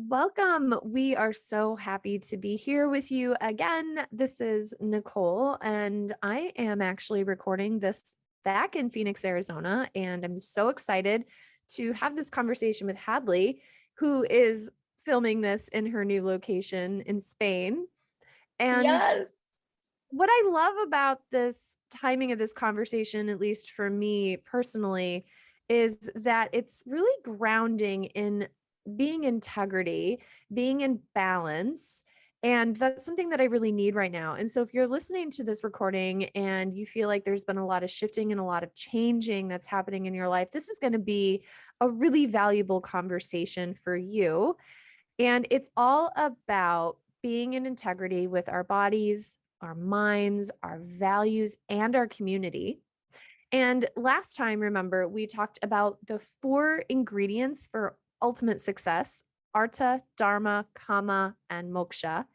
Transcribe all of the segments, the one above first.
Welcome. We are so happy to be here with you again. This is Nicole, and I am actually recording this back in Phoenix, Arizona. And I'm so excited to have this conversation with Hadlee, who is filming this in her new location in Spain. And Yes. what I love about this timing of this conversation, at least for me personally, is that it's really grounding in being integrity, being in balance. And that's something that I really need right now. And so, if you're listening to this recording and you feel like there's been a lot of shifting and a lot of changing that's happening in your life, this is going to be a really valuable conversation for you. And it's all about being in integrity with our bodies, our minds, our values, and our community. And last time, remember, we talked about the four ingredients for ultimate success: Artha, Dharma, Kama, and Moksha.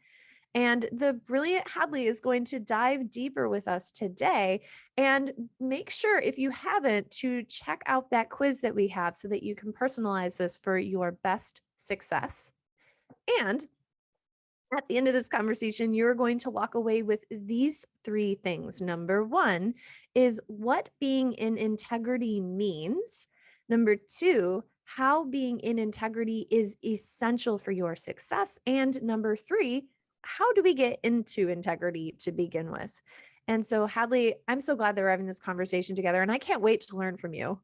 And the brilliant Hadley is going to dive deeper with us today. And make sure, if you haven't, to check out that quiz that we have so that you can personalize this for your best success. And at the end of this conversation, you're going to walk away with these three things. Number one is what being in integrity means. Number two, how being in integrity is essential for your success. And number three, how do we get into integrity to begin with? And so, Hadley, I'm so glad that we're having this conversation together, and I can't wait to learn from you.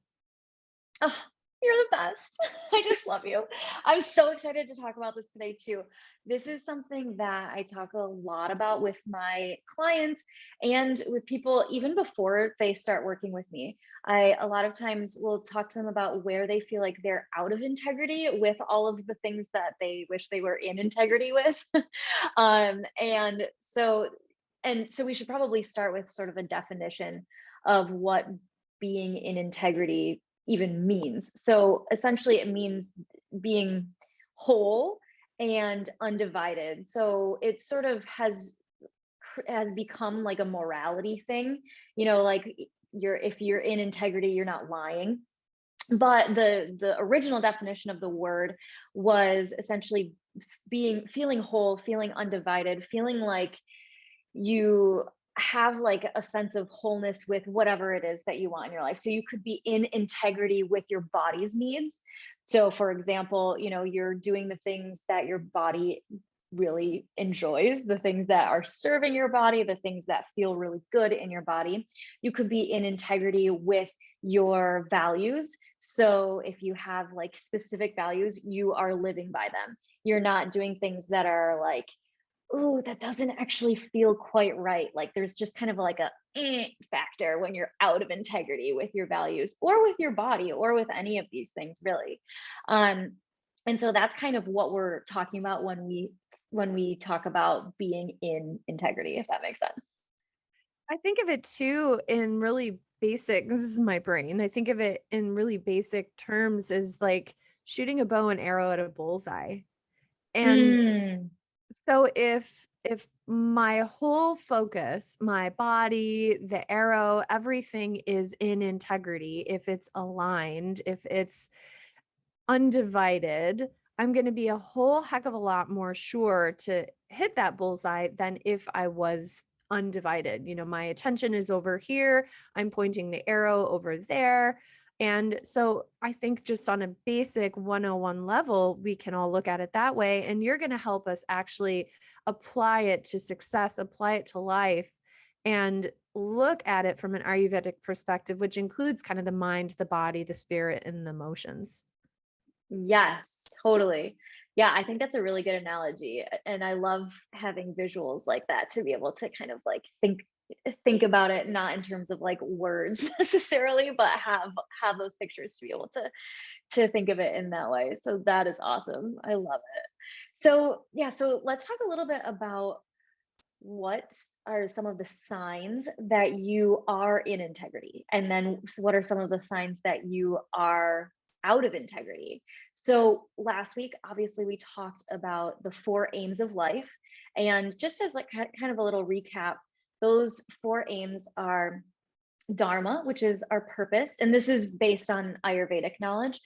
Oh, you're the best. I just love you. I'm so excited to talk about this today, too. This is something that I talk a lot about with my clients and with people even before they start working with me. I a lot of times will talk to them about where they feel like they're out of integrity with all of the things that they wish they were in integrity with. And so we should probably start with sort of a definition of what being in integrity even means. So essentially, it means being whole and undivided. So it sort of has become like a morality thing, like you're if you're in integrity, you're not lying. But the original definition of the word was essentially being feeling whole, feeling undivided, feeling like you have like a sense of wholeness with whatever it is that you want in your life. So you could be in integrity with your body's needs. So for example, you're doing the things that your body really enjoys, the things that are serving your body, the things that feel really good in your body. You could be in integrity with your values. So if you have like specific values, you are living by them. You're not doing things that are like, oh, that doesn't actually feel quite right. Like there's just kind of like a factor when you're out of integrity with your values or with your body or with any of these things, really. Um, and so that's kind of what we're talking about when we talk about being in integrity, if that makes sense. I think of it too in really basic, this is my brain. I think of it in really basic terms as like shooting a bow and arrow at a bullseye. And Mm, so if my whole focus, my body, the arrow, everything is in integrity, if it's aligned, if it's undivided, I'm going to be a whole heck of a lot more sure to hit that bullseye than if I was undivided. My attention is over here, I'm pointing the arrow over there. And so I think just on a basic 101 level, we can all look at it that way. And you're going to help us actually apply it to success, apply it to life, and look at it from an Ayurvedic perspective, which includes kind of the mind, the body, the spirit, and the emotions. yes, totally. Yeah, I think that's a really good analogy. And I love having visuals like that to be able to kind of like think about it not in terms of like words necessarily, but have those pictures to be able to think of it in that way. So that is awesome. I love it. So yeah, so let's talk a little bit about what are some of the signs that you are in integrity, and then what are some of the signs that you are out of integrity. So last week obviously we talked about the four aims of life, and just as like kind of a little recap, those four aims are Dharma, which is our purpose. And this is based on Ayurvedic knowledge.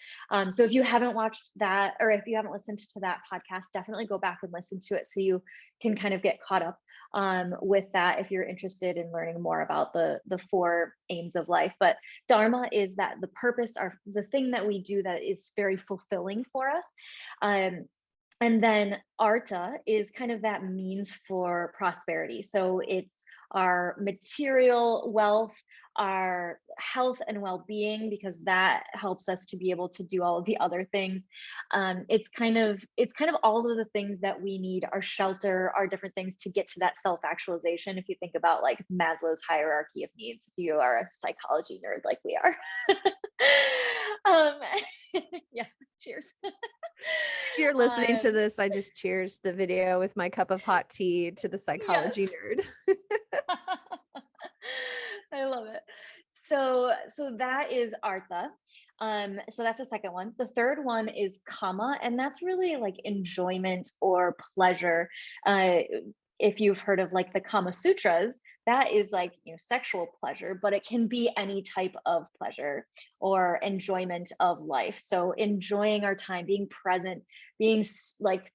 So if you haven't watched that, or if you haven't listened to that podcast, definitely go back and listen to it so you can kind of get caught up with that if you're interested in learning more about the four aims of life. But Dharma is that the purpose, or the thing that we do that is very fulfilling for us. And then Artha is kind of that means for prosperity. So it's our material wealth, our health and well-being, because that helps us to be able to do all of the other things. It's kind of all of the things that we need, our shelter, our different things to get to that self-actualization. If you think about like Maslow's hierarchy of needs, if you are a psychology nerd like we are. um, yeah, cheers. If you're listening to um, this, I just cheers the video with my cup of hot tea to the psychology yes. nerd. I love it. So that is Artha. So that's the second one. The third one is Kama, and that's really like enjoyment or pleasure. If you've heard of like the Kama Sutras, that is like, sexual pleasure, but it can be any type of pleasure or enjoyment of life. So enjoying our time, being present, being like,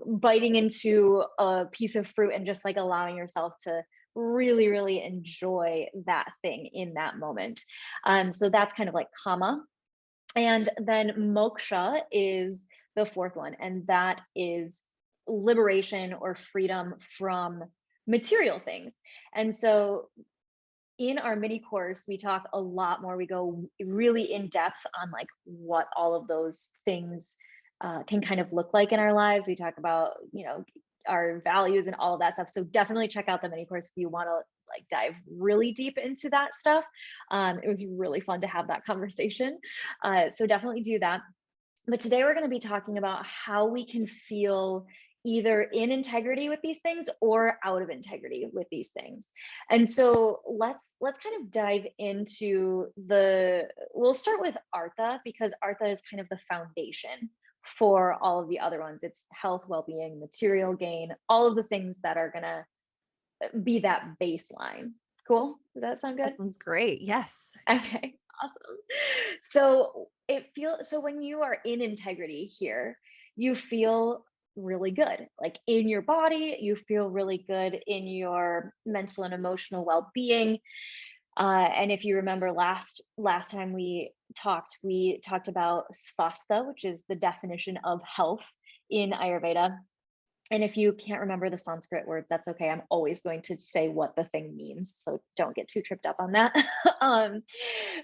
biting into a piece of fruit and just like allowing yourself to really, really enjoy that thing in that moment. So that's kind of like Kama. And then Moksha is the fourth one, and that is liberation or freedom from material things. And so in our mini course, we talk a lot more. We go really in depth on like what all of those things can kind of look like in our lives. We talk about, our values and all of that stuff. So definitely check out the mini course if you want to like dive really deep into that stuff. It was really fun to have that conversation. So definitely do that. But today we're going to be talking about how we can feel either in integrity with these things or out of integrity with these things. And so let's kind of dive into we'll start with Artha, because Artha is kind of the foundation for all of the other ones. It's health, well-being, material gain, all of the things that are going to be that baseline. Cool. Does that sound good? That sounds great. Yes. Okay, awesome. So when you are in integrity here, you feel really good. Like in your body, you feel really good in your mental and emotional well-being. And if you remember last time we talked about svastha, which is the definition of health in Ayurveda. And if you can't remember the Sanskrit word, that's okay. I'm always going to say what the thing means, so don't get too tripped up on that.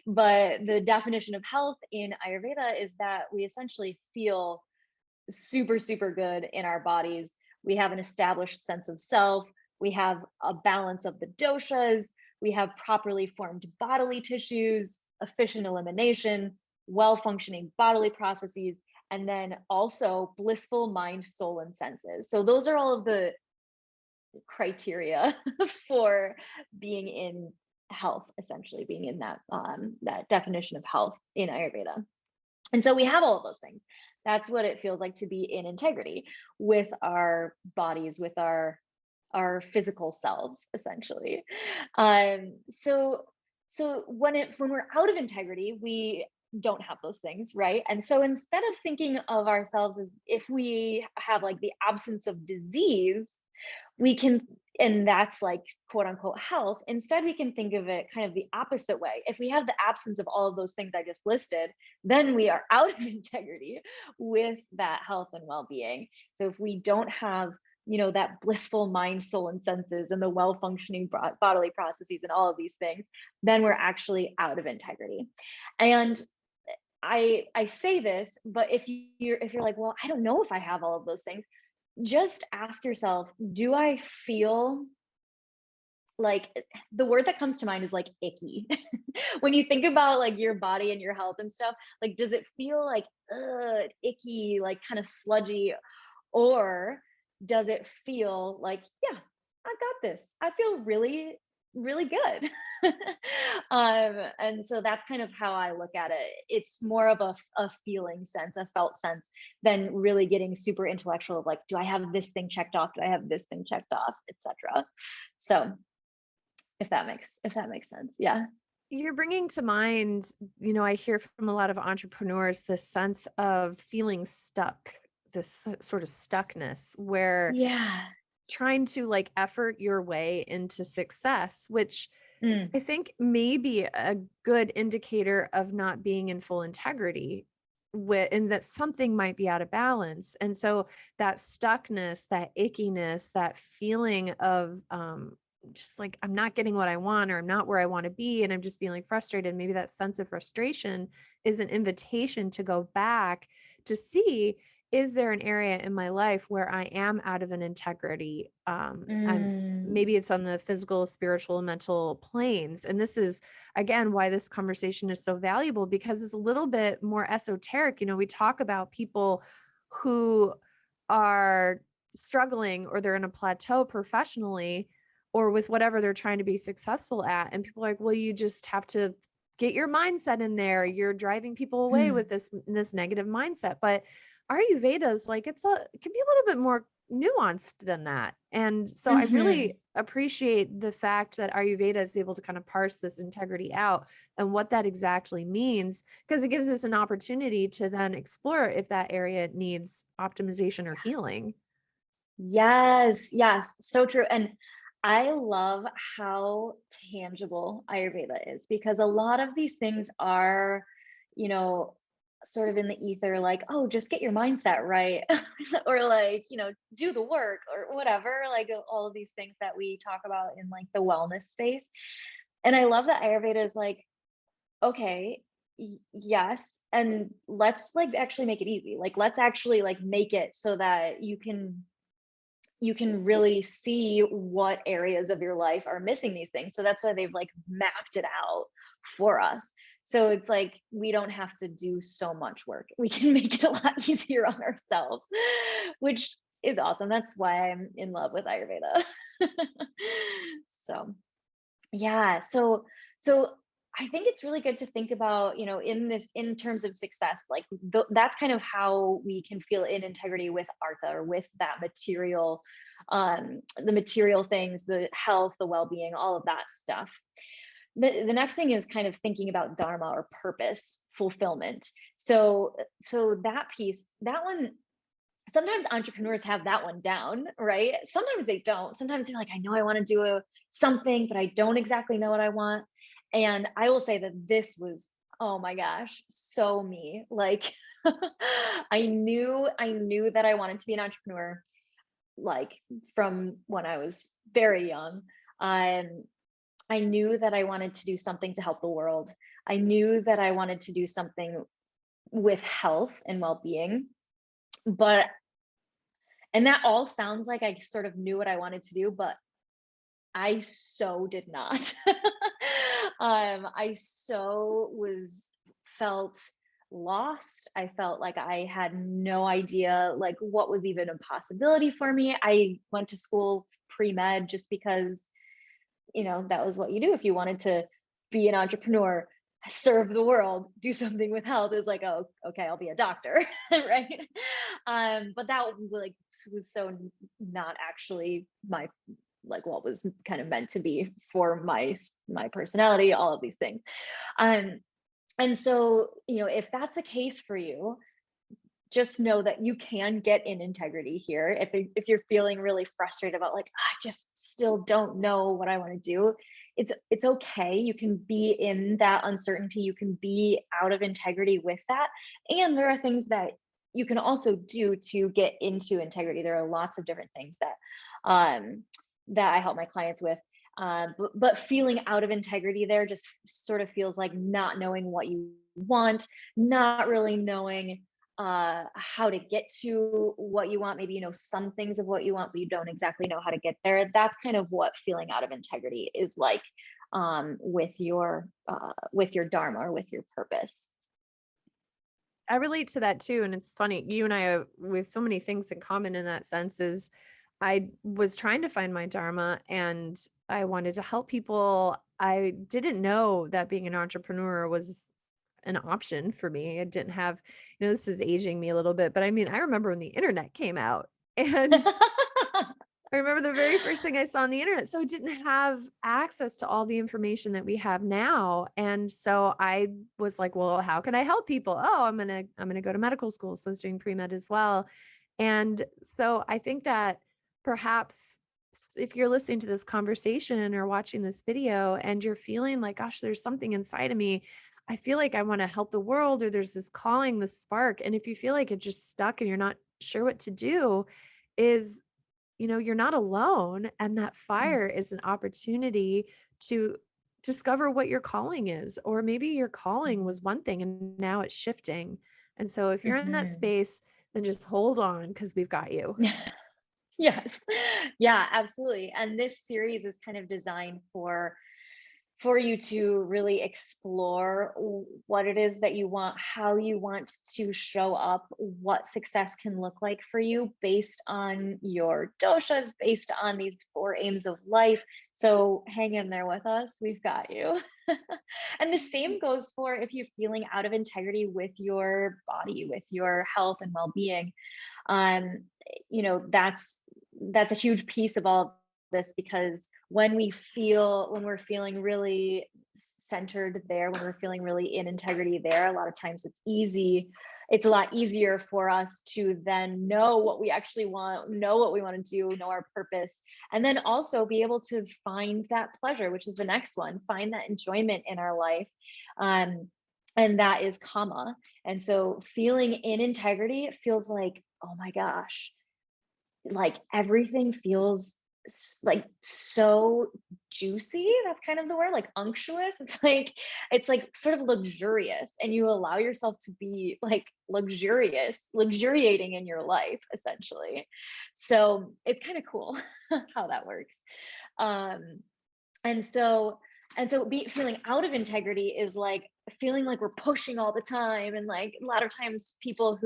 But the definition of health in Ayurveda is that we essentially feel super, super good in our bodies. We have an established sense of self. We have a balance of the doshas. We have properly formed bodily tissues, efficient elimination, well-functioning bodily processes, and then also blissful mind, soul, and senses. So those are all of the criteria for being in health, essentially being in that definition of health in Ayurveda. And so we have all of those things. That's what it feels like to be in integrity with our bodies, with our physical selves, essentially. So when we're out of integrity, we don't have those things, right? And so instead of thinking of ourselves as if we have like the absence of disease, we can, and that's like quote unquote health, instead we can think of it kind of the opposite way. If we have the absence of all of those things I just listed, then we are out of integrity with that health and well-being. So if we don't have that blissful mind, soul, and senses, and the well-functioning bodily processes and all of these things, then we're actually out of integrity. And I say this, but if you're like, well, I don't know if I have all of those things, just ask yourself, do I feel like, the word that comes to mind is like icky. When you think about like your body and your health and stuff, like, does it feel like icky, like kind of sludgy, or does it feel like, yeah, I got this, I feel really, really good? And so that's kind of how I look at it. It's more of a feeling sense, a felt sense, than really getting super intellectual of like, do I have this thing checked off, do I have this thing checked off, etc. So if that makes sense. Yeah. You're bringing to mind, I hear from a lot of entrepreneurs this sense of feeling stuck, this sort of stuckness where Yeah. trying to like effort your way into success, which Mm, I think may be a good indicator of not being in full integrity and that something might be out of balance. And so that stuckness, that ickiness, that feeling of just like I'm not getting what I want or I'm not where I want to be and I'm just feeling frustrated. Maybe that sense of frustration is an invitation to go back to see, is there an area in my life where I am out of an integrity? I'm mm, maybe it's on the physical, spiritual, mental planes. And this is, again, why this conversation is so valuable because it's a little bit more esoteric. We talk about people who are struggling or they're in a plateau professionally or with whatever they're trying to be successful at. And people are like, well, you just have to get your mindset in there. You're driving people away with mm, this negative mindset. But Ayurveda is like, it can be a little bit more nuanced than that. And so I mhm. really appreciate the fact that Ayurveda is able to kind of parse this integrity out and what that exactly means, because it gives us an opportunity to then explore if that area needs optimization or healing. Yes, yes, so true. And I love how tangible Ayurveda is because a lot of these things are, you know, sort of in the ether, like, oh, just get your mindset right. Or like, do the work or whatever, like all of these things that we talk about in like the wellness space. And I love that Ayurveda is like, okay, yes, and let's like actually make it easy. Like, let's actually like make it so that you can really see what areas of your life are missing these things. So that's why they've like mapped it out for us. So it's like we don't have to do so much work. We can make it a lot easier on ourselves, which is awesome. That's why I'm in love with Ayurveda. So, yeah. So I think it's really good to think about, in terms of success, like that's kind of how we can feel in integrity with Artha or with that material, the material things, the health, the well-being, all of that stuff. The next thing is kind of thinking about dharma or purpose, fulfillment. So that piece, that one, sometimes entrepreneurs have that one down, right? Sometimes they don't. Sometimes they're like, I know I want to do something, but I don't exactly know what I want. And I will say that this was, oh my gosh, so me. Like I knew that I wanted to be an entrepreneur, like from when I was very young. Um, I knew that I wanted to do something to help the world. I knew that I wanted to do something with health and well-being. But And that all sounds like I sort of knew what I wanted to do, but I so did not. I so was felt lost. I felt like I had no idea like what was even a possibility for me. I went to school pre-med just because, that was what you do if you wanted to be an entrepreneur, serve the world, do something with health. It was like, oh, okay, I'll be a doctor, right? But that like was so not actually my like what was kind of meant to be for my personality, all of these things. Um, and so, if that's the case for you, just know that you can get in integrity here. If you're feeling really frustrated about like I just still don't know what I want to do, it's okay. You can be in that uncertainty. You can be out of integrity with that. And there are things that you can also do to get into integrity. There are lots of different things that I help my clients with. But feeling out of integrity there just sort of feels like not knowing what you want, not really knowing how to get to what you want. Maybe you know some things of what you want, but you don't exactly know how to get there. That's kind of what feeling out of integrity is like, with your dharma or with your purpose. I relate to that too. And it's funny, you and I we have so many things in common in that sense is I was trying to find my dharma and I wanted to help people. I didn't know that being an entrepreneur was an option for me. I didn't have, this is aging me a little bit, but I mean, I remember when the internet came out and I remember the very first thing I saw on the internet. So I didn't have access to all the information that we have now. And so I was like, well, how can I help people? Oh, I'm gonna go to medical school. So I was doing pre-med as well. And so I think that perhaps if you're listening to this conversation or watching this video and you're feeling like, gosh, there's something inside of me. I feel like I want to help the world, or there's this calling, this spark. And if you feel like it's just stuck and you're not sure what to do, is you're not alone, and that Mm, fire is an opportunity to discover what your calling is. Or maybe your calling mhm, was one thing and now it's shifting. And so if you're in that mhm. space, then just hold on because we've got you. Yes. Yeah, absolutely. And this series is kind of designed for you to really explore what it is that you want, how you want to show up, what success can look like for you based on your doshas, based on these four aims of life. So hang in there with us. We've got you. And the same goes for if you're feeling out of integrity with your body, with your health and well-being. um that's a huge piece of all this, because when we're feeling really centered there, when we're feeling really in integrity there, a lot of times it's a lot easier for us to then know what we actually want, know what we want to do, know our purpose, and then also be able to find that pleasure, which is the next one, find that enjoyment in our life. um and that is karma. And so feeling in integrity, it feels like, oh my gosh, like everything feels like so juicy. That's kind of the word, like unctuous. It's like sort of luxurious, and you allow yourself to be like luxuriating in your life essentially. So it's kind of cool how that works. um and so feeling out of integrity is like feeling like we're pushing all the time, and like a lot of times people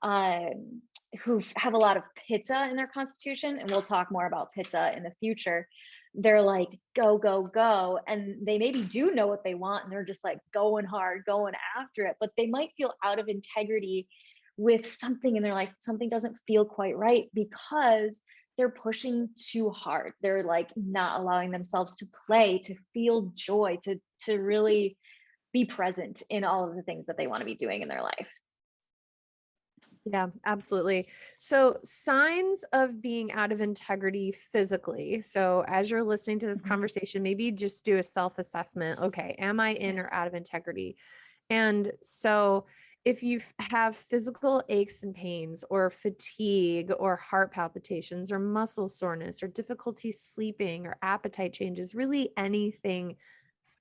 um who have a lot of pitta in their constitution, and we'll talk more about pitta in the future, they're like go go go, and they maybe do know what they want, and they're just like going hard, going after it, but they might feel out of integrity with something in their life. Something doesn't feel quite right because they're pushing too hard. They're like not allowing themselves to play, to feel joy, to really be present in all of the things that they want to be doing in their life. Yeah, absolutely. So, signs of being out of integrity physically. So, as you're listening to this Mhm. conversation, maybe just do a self assessment. Okay, am I Yeah. in or out of integrity? And so, if you have physical aches and pains, or fatigue, or heart palpitations, or muscle soreness, or difficulty sleeping, or appetite changes, really anything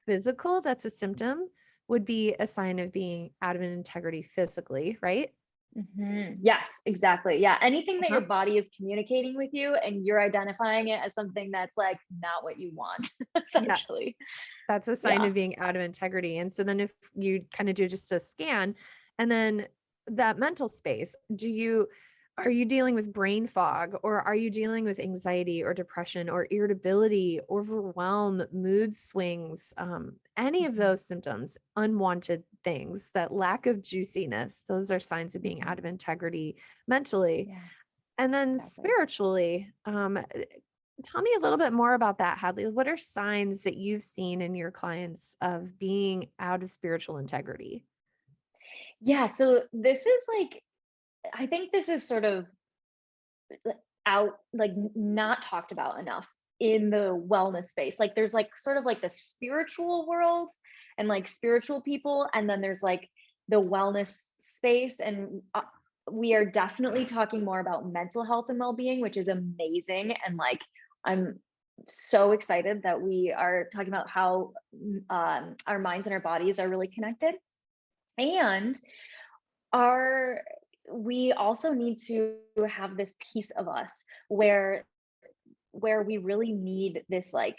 physical that's a symptom would be a sign of being out of integrity physically, right? Yes, exactly. Yeah. Anything that your Uh-huh. body is communicating with you and you're identifying it as something that's like not what you want, Yeah. essentially. That's a sign Yeah. of being out of integrity. And so then if you kind of do just a scan, and then that mental space, are you dealing with brain fog, or are you dealing with anxiety or depression or irritability, overwhelm, mood swings, any of Mhm. those symptoms, unwanted things, that lack of juiciness, those are signs of being out Mhm. of integrity mentally. Yeah, And then exactly. spiritually, tell me a little bit more about that, Hadley. What are signs that you've seen in your clients of being out of spiritual integrity? Yeah. So this is like, I think this is sort of out, like not talked about enough in the wellness space. Like there's like sort of like the spiritual world and like spiritual people, and then there's like the wellness space. And we are definitely talking more about mental health and well-being, which is amazing. And like I'm so excited that we are talking about how our minds and our bodies are really connected. And our we also need to have this piece of us where we really need this like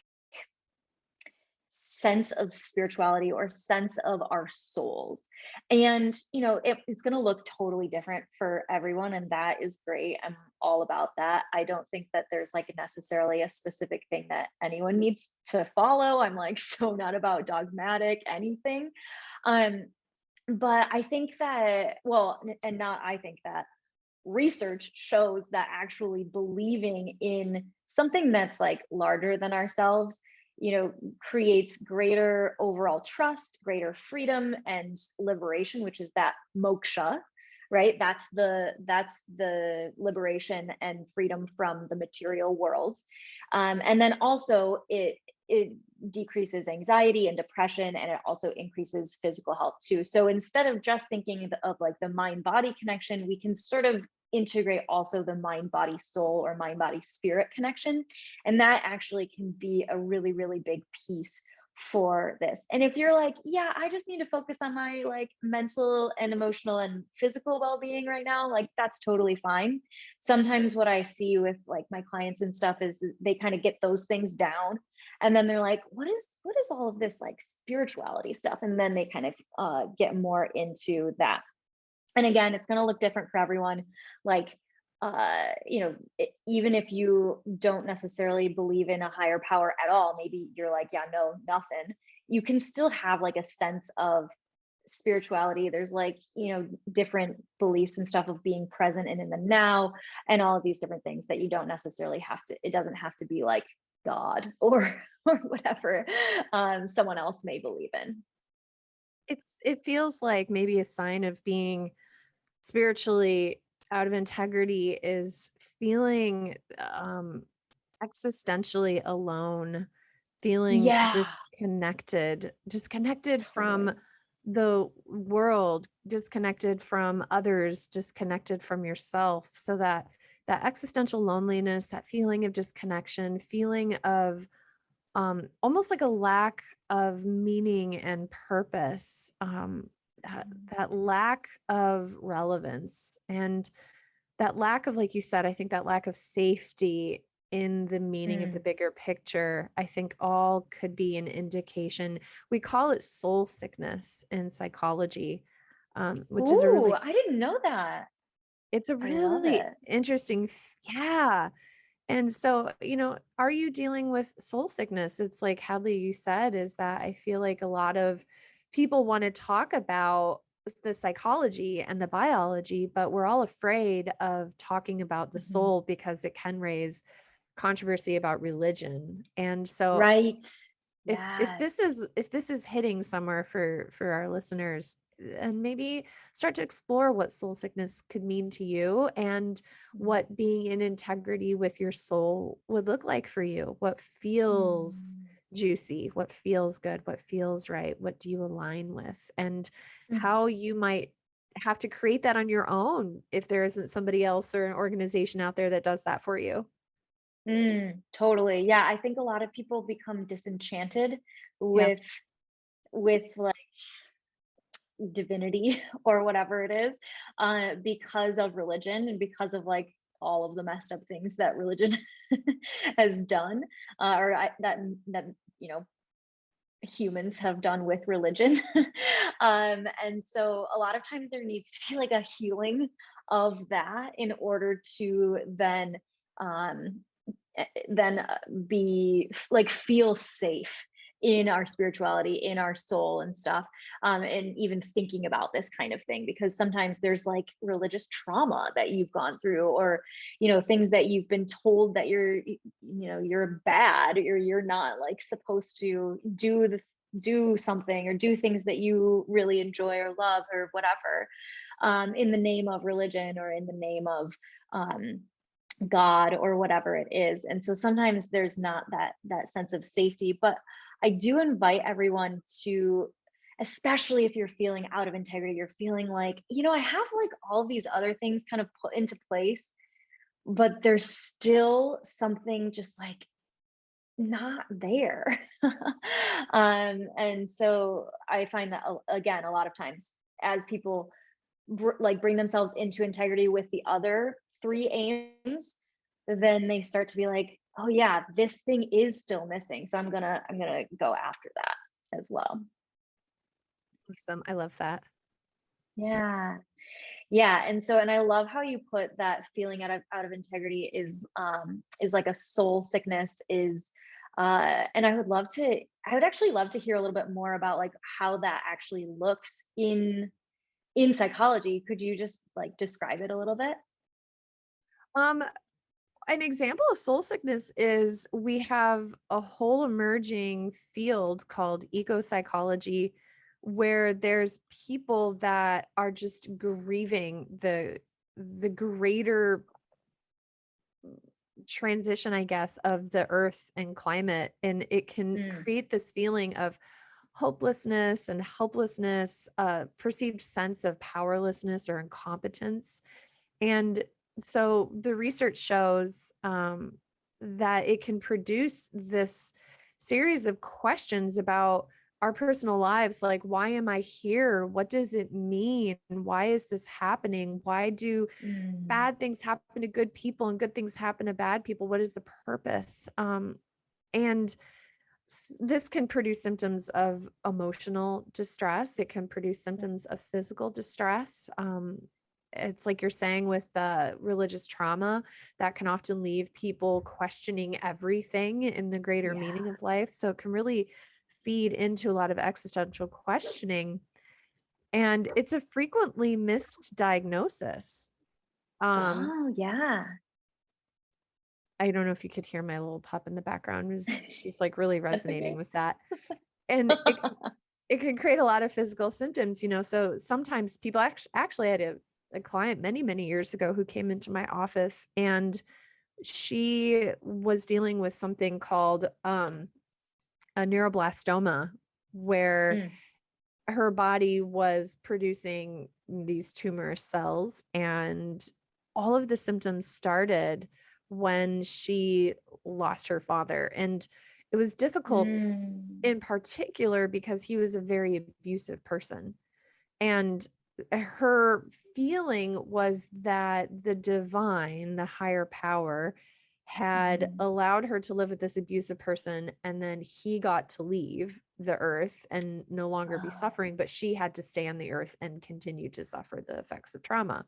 sense of spirituality or sense of our souls. And it's going to look totally different for everyone, and that is great. I'm all about that. I don't think that there's like necessarily a specific thing that anyone needs to follow. I'm like so not about dogmatic anything. um but I think that, well, and not I think that. research shows that actually believing in something that's like larger than ourselves, creates greater overall trust, greater freedom and liberation, which is that moksha, right? That's the liberation and freedom from the material world. And then also it decreases anxiety and depression, and it also increases physical health too. So instead of just thinking of like the mind body connection, we can sort of integrate also the mind body soul or mind body spirit connection, and that actually can be a really really big piece for this. And if you're like, yeah, I just need to focus on my like mental and emotional and physical well-being right now, like that's totally fine. Sometimes what I see with like my clients and stuff is they kind of get those things down, and then they're like, what is all of this like spirituality stuff, and then they kind of get more into that. And again, it's going to look different for everyone. Like, even if you don't necessarily believe in a higher power at all, maybe you're like, yeah, no, nothing. You can still have like a sense of spirituality. There's like, different beliefs and stuff of being present and in the now, and all of these different things that you don't necessarily have to, it doesn't have to be like God or or whatever someone else may believe in. It feels like maybe a sign of being spiritually out of integrity is feeling existentially alone, feeling Yeah, disconnected from totally. the world, disconnected from others, disconnected from yourself. So that existential loneliness, that feeling of disconnection, feeling of almost like a lack of meaning and purpose, that lack of relevance, and that lack of, like you said, I think that lack of safety in the meaning of the Mm. bigger picture, I think all could be an indication. We call it soul sickness in psychology, which is a Ooh, really, I didn't know that. it's a I love really it. interesting, yeah. And so, are you dealing with soul sickness? It's like Hadley, you said, is that I feel like a lot of people want to talk about the psychology and the biology, but we're all afraid of talking about the Mhm. soul because it can raise controversy about religion. And so Right. if Yes. if this is hitting somewhere for our listeners, and maybe start to explore what soul sickness could mean to you, and Mm. what being in integrity with your soul would look like for you, what feels Mm. juicy, what feels good, what feels right, what do you align with, and how Mhm. you might have to create that on your own if there isn't somebody else or an organization out there that does that for you. Totally. Yeah, I think a lot of people become disenchanted Yeah. with like divinity or whatever it is, because of religion and because of like all of the messed up things that religion has done, that you know humans have done with religion. And so a lot of times there needs to be like a healing of that in order to um, then be like feel safe in our spirituality, in our soul and stuff, and even thinking about this kind of thing, because sometimes there's like religious trauma that you've gone through, or things that you've been told that you're bad, or you're not like supposed to do something or do things that you really enjoy or love or whatever, in the name of religion or in the name of um, God or whatever it is. And so sometimes there's not that sense of safety, but I do invite everyone to, especially if you're feeling out of integrity, you're feeling like, I have like all these other things kind of put into place, but there's still something just like not there. And so I find that again, a lot of times as people like bring themselves into integrity with the other three aims, then they start to be like, oh yeah, this thing is still missing, so I'm gonna go after that as well. Awesome. I love that. Yeah. Yeah, and I love how you put that feeling out of integrity is like a soul sickness, is and I would actually love to hear a little bit more about like how that actually looks in psychology. Could you just like describe it a little bit? Um, an example of soul sickness is we have a whole emerging field called eco psychology, where there's people that are just grieving the greater transition, I guess, of the earth and climate. And it can Mm, create this feeling of hopelessness and helplessness, a perceived sense of powerlessness or incompetence. And so the research shows that it can produce this series of questions about our personal lives, like, why am I here? What does it mean? Why is this happening? Why do mm. bad things happen to good people and good things happen to bad people? What is the purpose? And this can produce symptoms of emotional distress. It can produce symptoms of physical distress. It's like you're saying with religious trauma that can often leave people questioning everything in the greater Yeah. meaning of life. So it can really feed into a lot of existential questioning. And it's a frequently missed diagnosis. Um, Oh, yeah. I don't know if you could hear my little pup in the background. She's like really That's resonating okay. with that. And it can create a lot of physical symptoms, you know. So sometimes people actually had a client many, many years ago who came into my office, and she was dealing with something called a neuroblastoma, where Mm, her body was producing these tumor cells, and all of the symptoms started when she lost her father. And it was difficult mm. in particular because he was a very abusive person. And her feeling was that the divine, the higher power, had Mhm. allowed her to live with this abusive person, and then he got to leave the earth and no longer be Oh, suffering, but she had to stay on the earth and continue to suffer the effects of trauma.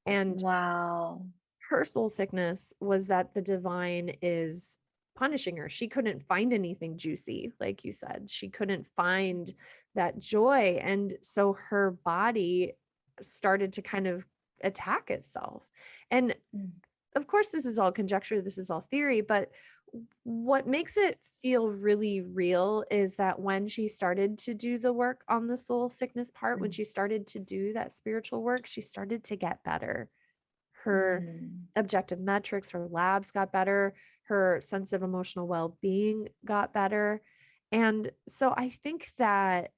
And wow. her soul sickness was that the divine is punishing her. She couldn't find anything juicy, like you said. She couldn't find that joy. And so her body started to kind of attack itself. And Mm, of course, this is all conjecture, this is all theory, but what makes it feel really real is that when she started to do the work on the soul sickness part, when mm, she started to do that spiritual work, she started to get better. Her mm, objective metrics, her labs got better, her sense of emotional well-being got better. And so I think that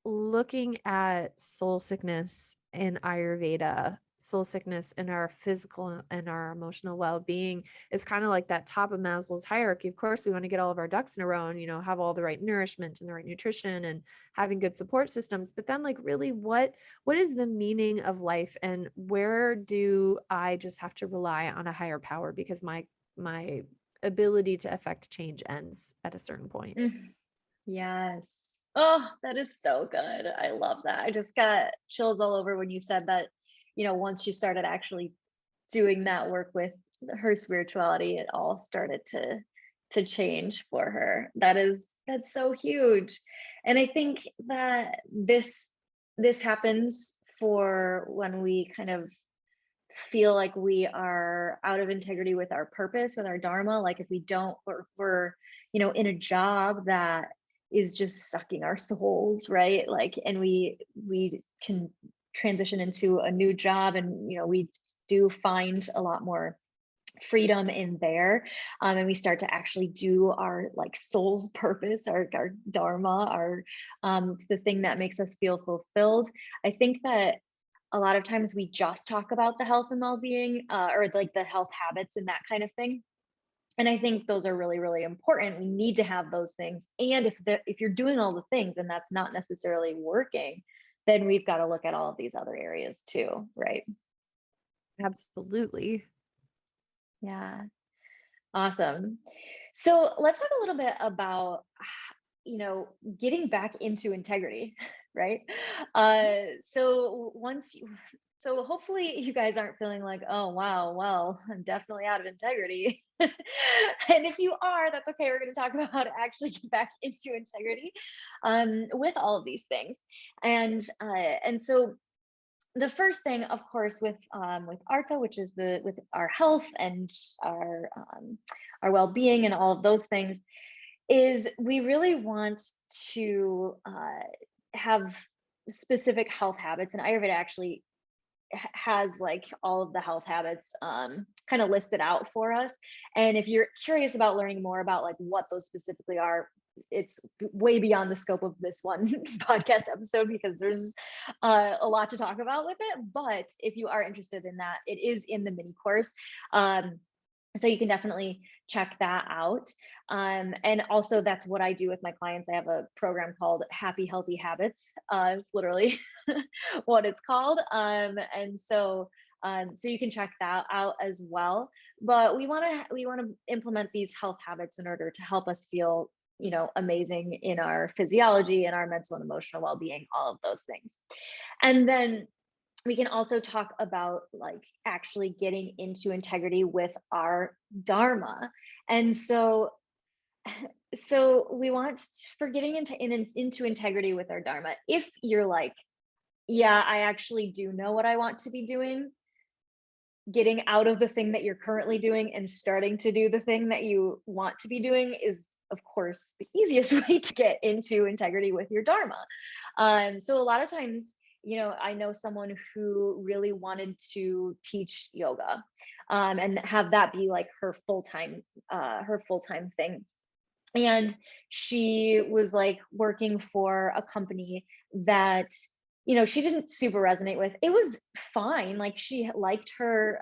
looking at soul sickness in Ayurveda, soul sickness in our physical and our emotional well-being is kind of like that top of Maslow's hierarchy. Of course, we want to get all of our ducks in a row and, you know, have all the right nourishment and the right nutrition and having good support systems. But then, like, really, what is the meaning of life, and where do I just have to rely on a higher power because my ability to affect change ends at a certain point? mm. Yes. Oh, that is so good. I love that. I just got chills all over when you said that, once she started actually doing that work with her spirituality, it all started to change for her. That's so huge. And I think that this happens for when we kind of feel like we are out of integrity with our purpose, with our dharma. Like if we don't, we're in a job that is just sucking our souls, right? Like, and we can transition into a new job, and we do find a lot more freedom in there, and we start to actually do our like soul's purpose, our dharma, our the thing that makes us feel fulfilled. I think that a lot of times we just talk about the health and well-being, or like the health habits and that kind of thing, and I think those are really, really important. We need to have those things, and if you're doing all the things and that's not necessarily working, then we've got to look at all of these other areas too, right? Absolutely. Yeah. Awesome. So let's talk a little bit about, getting back into integrity, right? So hopefully you guys aren't feeling like, oh, wow, well, I'm definitely out of integrity. And if you are, that's okay. We're going to talk about how to actually get back into integrity with all of these things. And so the first thing, of course, with Artha, which is the with our health and our well-being and all of those things, is we really want to have specific health habits. And Ayurveda actually has like all of the health habits kind of listed out for us. And if you're curious about learning more about like what those specifically are, it's way beyond the scope of this one podcast episode because there's a lot to talk about with it. But if you are interested in that, it is in the mini course. So you can definitely check that out. And also that's what I do with my clients. I have a program called Happy Healthy Habits. It's literally what it's called. So you can check that out as well. But we want to implement these health habits in order to help us feel, amazing in our physiology and our mental and emotional well-being, all of those things. And then we can also talk about like actually getting into integrity with our dharma. And so we want for getting into integrity with our dharma. If you're like, yeah, I actually do know what I want to be doing, getting out of the thing that you're currently doing and starting to do the thing that you want to be doing is, of course, the easiest way to get into integrity with your dharma. So a lot of times, I know someone who really wanted to teach yoga, and have that be like her full-time thing. And she was like working for a company that, she didn't super resonate with. It was fine. Like she liked her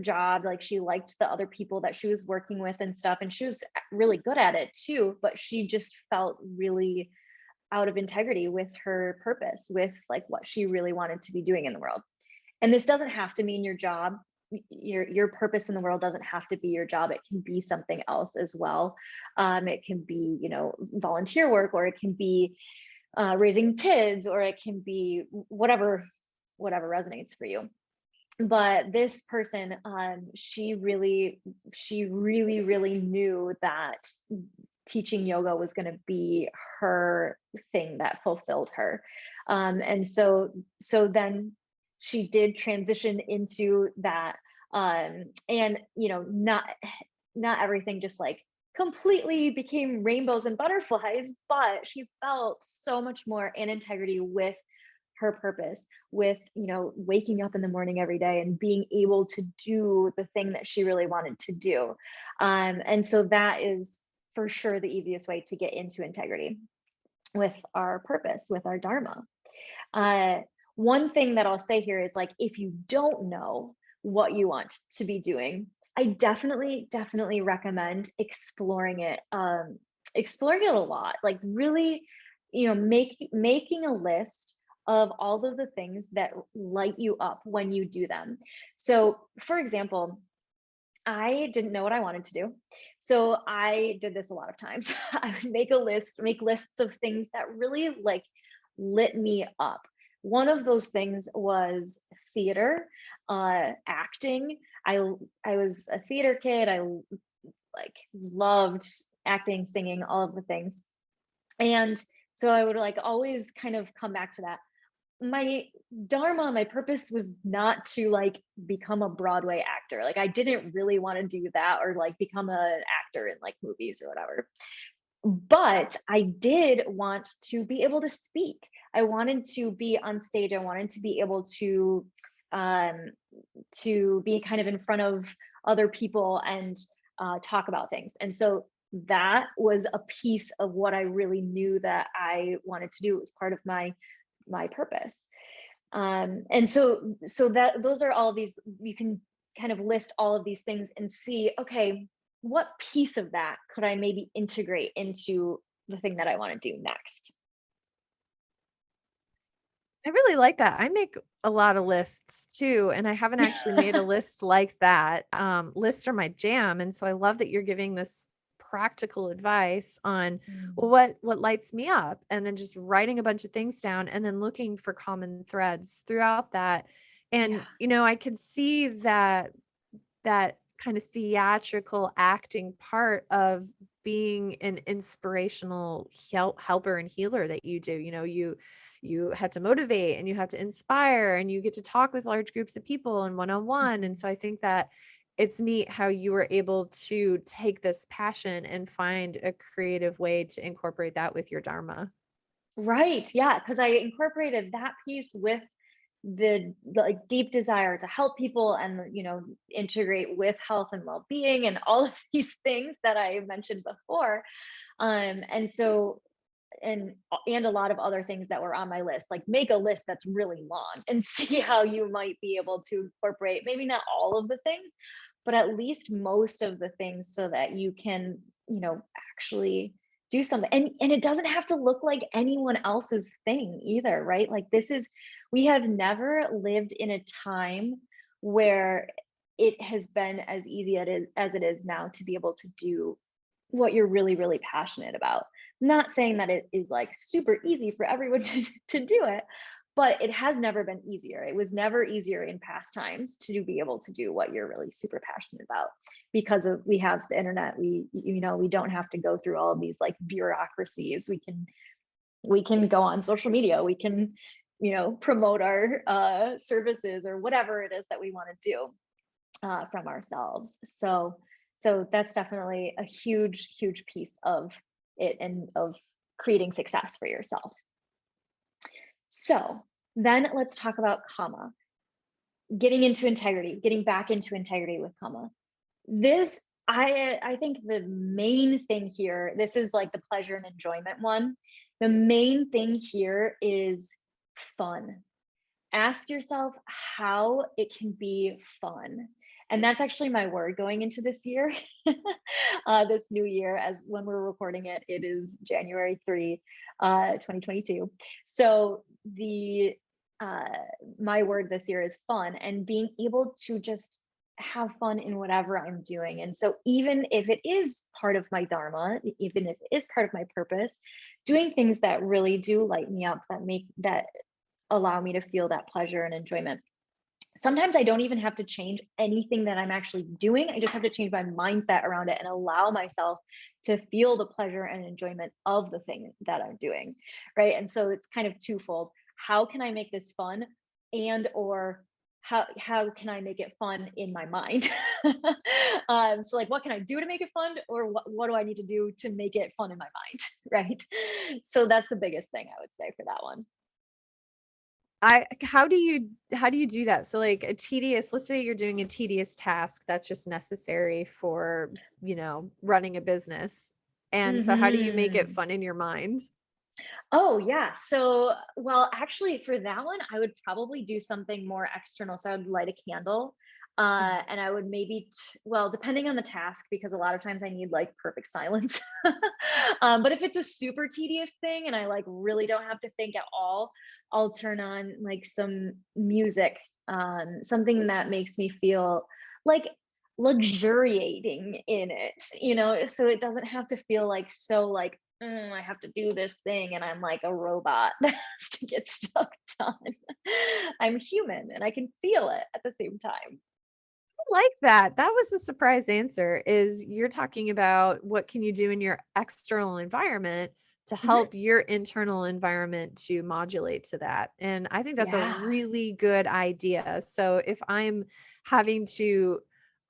job, like she liked the other people that she was working with and stuff. And she was really good at it too, but she just felt really out of integrity with her purpose, with like what she really wanted to be doing in the world. And this doesn't have to mean your job. Your purpose in the world doesn't have to be your job. It can be something else as well. It can be, volunteer work, or it can be raising kids, or it can be whatever resonates for you. But this person, she really knew that teaching yoga was going to be her thing that fulfilled her. And so then she did transition into that. And not everything just like completely became rainbows and butterflies, but she felt so much more in integrity with her purpose, with waking up in the morning every day and being able to do the thing that she really wanted to do. And so that is for sure the easiest way to get into integrity with our purpose, with our dharma. One thing that I'll say here is like, if you don't know what you want to be doing, I definitely recommend exploring it a lot. Like really, making a list of all of the things that light you up when you do them. So for example, I didn't know what I wanted to do. So I did this a lot of times. I would make lists of things that really like lit me up. One of those things was theater, acting. I was a theater kid. I like loved acting, singing, all of the things. And so I would like always kind of come back to that. My dharma, my purpose was not to like become a Broadway actor. Like I didn't really want to do that or like become an actor in like movies or whatever. But I did want to be able to speak. I wanted to be on stage. I wanted to be able to be kind of in front of other people and talk about things. And so that was a piece of what I really knew that I wanted to do. It was part of my purpose. And so that those are all these, you can kind of list all of these things and see, okay, what piece of that could I maybe integrate into the thing that I want to do next? I really like that. I make a lot of lists too, and I haven't actually made a list like that. Lists are my jam, and so I love that you're giving this practical advice on Mm, well, what lights me up, and then just writing a bunch of things down, and then looking for common threads throughout that. And yeah. I can see that kind of theatrical acting part of being an inspirational helper and healer that you do. You have to motivate and you have to inspire and you get to talk with large groups of people and one-on-one. And Mhm. so I think that it's neat how you were able to take this passion and find a creative way to incorporate that with your dharma. Right. Yeah. Because I incorporated that piece with the like deep desire to help people and integrate with health and well-being and all of these things that I mentioned before. And so and a lot of other things that were on my list, like make a list that's really long and see how you might be able to incorporate maybe not all of the things, but at least most of the things so that you can, actually do something. And it doesn't have to look like anyone else's thing either, right? Like we have never lived in a time where it has been as easy as it is now to be able to do what you're really, really passionate about. Not saying that it is like super easy for everyone to do it, but it has never been easier. It was never easier in past times to be able to do what you're really super passionate about because of we have the internet. We don't have to go through all of these like bureaucracies. We can go on social media. We can, promote our services or whatever it is that we want to do from ourselves. So that's definitely a huge, huge piece of it and of creating success for yourself. So then let's talk about karma, getting back into integrity with karma. This, I think the main thing here, this is like the pleasure and enjoyment one. The main thing here is fun. Ask yourself how it can be fun. And that's actually my word going into this year, this new year, as when we're recording it, it is January 3, 2022. So uh, my word this year is fun and being able to just have fun in whatever I'm doing. And so even if it is part of my dharma, even if it is part of my purpose, doing things that really do light me up, that allow me to feel that pleasure and enjoyment. Sometimes I don't even have to change anything that I'm actually doing. I just have to change my mindset around it and allow myself to feel the pleasure and enjoyment of the thing that I'm doing. Right. And so it's kind of twofold. How can I make this fun? And or how can I make it fun in my mind? So like what can I do to make it fun? Or what do I need to do to make it fun in my mind? Right. So that's the biggest thing I would say for that one. How do you do that? So like let's say you're doing a tedious task that's just necessary for, running a business. And so how do you make it Hmm. fun in your mind? Oh, yeah. So, well, actually, for that one, I would probably do something more external. So I would light a candle, Mhm. and I would maybe, well, depending on the task, because a lot of times I need like perfect silence. But if it's a super tedious thing and I like really don't have to think at all, I'll turn on like some music, something that makes me feel like luxuriating in it, so it doesn't have to feel like so like I have to do this thing and I'm like a robot that has to get stuff done. I'm human and I can feel it at the same time. Like that. That was a surprise answer is you're talking about what can you do in your external environment to Mhm. help your internal environment to modulate to that. And I think that's a Yeah. really good idea. So if I'm having to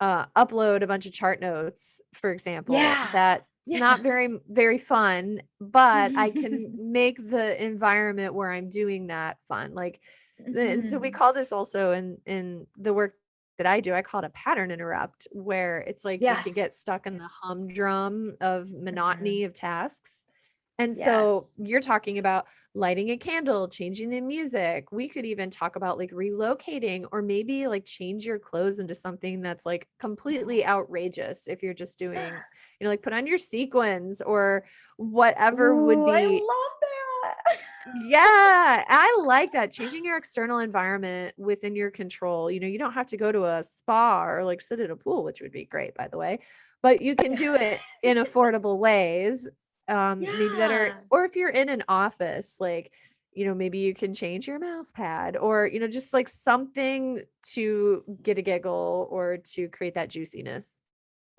upload a bunch of chart notes, for example, Yeah. that's Yeah. not very, very fun, but I can make the environment where I'm doing that fun. Like, and so we Mhm. call this also in the work that I do, I call it a pattern interrupt, where it's like you can Yes. get stuck in the humdrum of Mhm. monotony of tasks. And so Yes. you're talking about lighting a candle, changing the music. We could even talk about like relocating or maybe like change your clothes into something that's like completely outrageous if you're just doing, like put on your sequins or whatever would Ooh, I be. love that. Yeah, I like that. Changing your external environment within your control. You don't have to go to a spa or like sit at a pool, which would be great, by the way. But you can do it in affordable ways. Maybe that are, Yeah. or if you're in an office, like, maybe you can change your mouse pad or, just like something to get a giggle or to create that juiciness.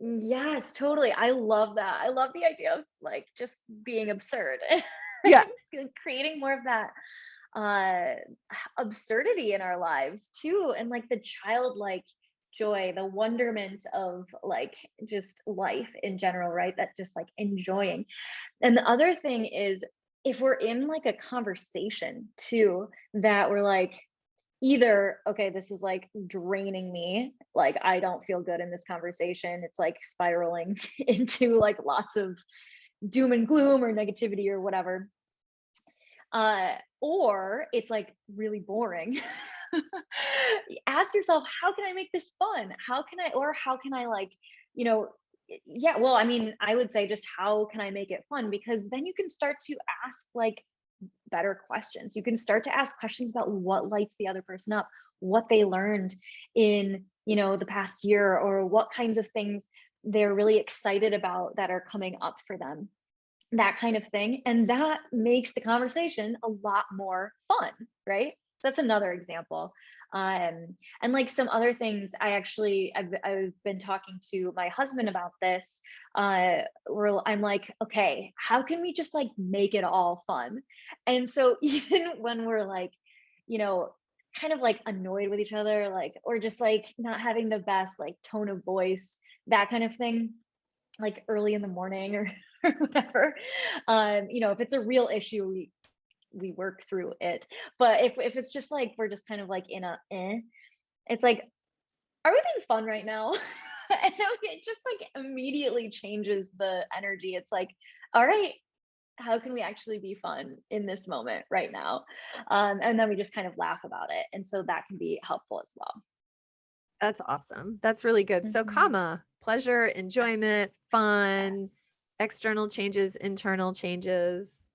Yes, totally. I love that. I love the idea of like just being absurd Yeah. and creating more of that uh absurdity in our lives too, and like the childlike joy, the wonderment of like just life in general, right? That just like enjoying. And the other thing is, if we're in like a conversation too, that we're like, either, okay, this is like draining me, like I don't feel good in this conversation, it's like spiraling into like lots of doom and gloom or negativity or whatever, or it's like really boring. Ask yourself, how can I make this fun? How can I, or how can I like, you know, yeah, well, I mean, I would say just how can I make it fun? Because then you can start to ask like better questions. You can start to ask questions about what lights the other person up, what they learned in, the past year, or what kinds of things they're really excited about that are coming up for them, that kind of thing. And that makes the conversation a lot more fun, right? So that's another example. And like some other things, I've been talking to my husband about this, where I'm like, okay, how can we just like make it all fun? And so even when we're like, you know, kind of like annoyed with each other, like, or just like not having the best like tone of voice, that kind of thing, like early in the morning or, or whatever. If it's a real issue, we work through it. But if it's just like we're just kind of like in it's like, are we being fun right now? And then it just like immediately changes the energy. It's like, all right, how can we actually be fun in this moment right now? And then we just kind of laugh about it. And so that can be helpful as well. That's awesome. That's really good. So, Mhm. comma, pleasure, Yes. enjoyment, Yes. fun, external changes, internal changes.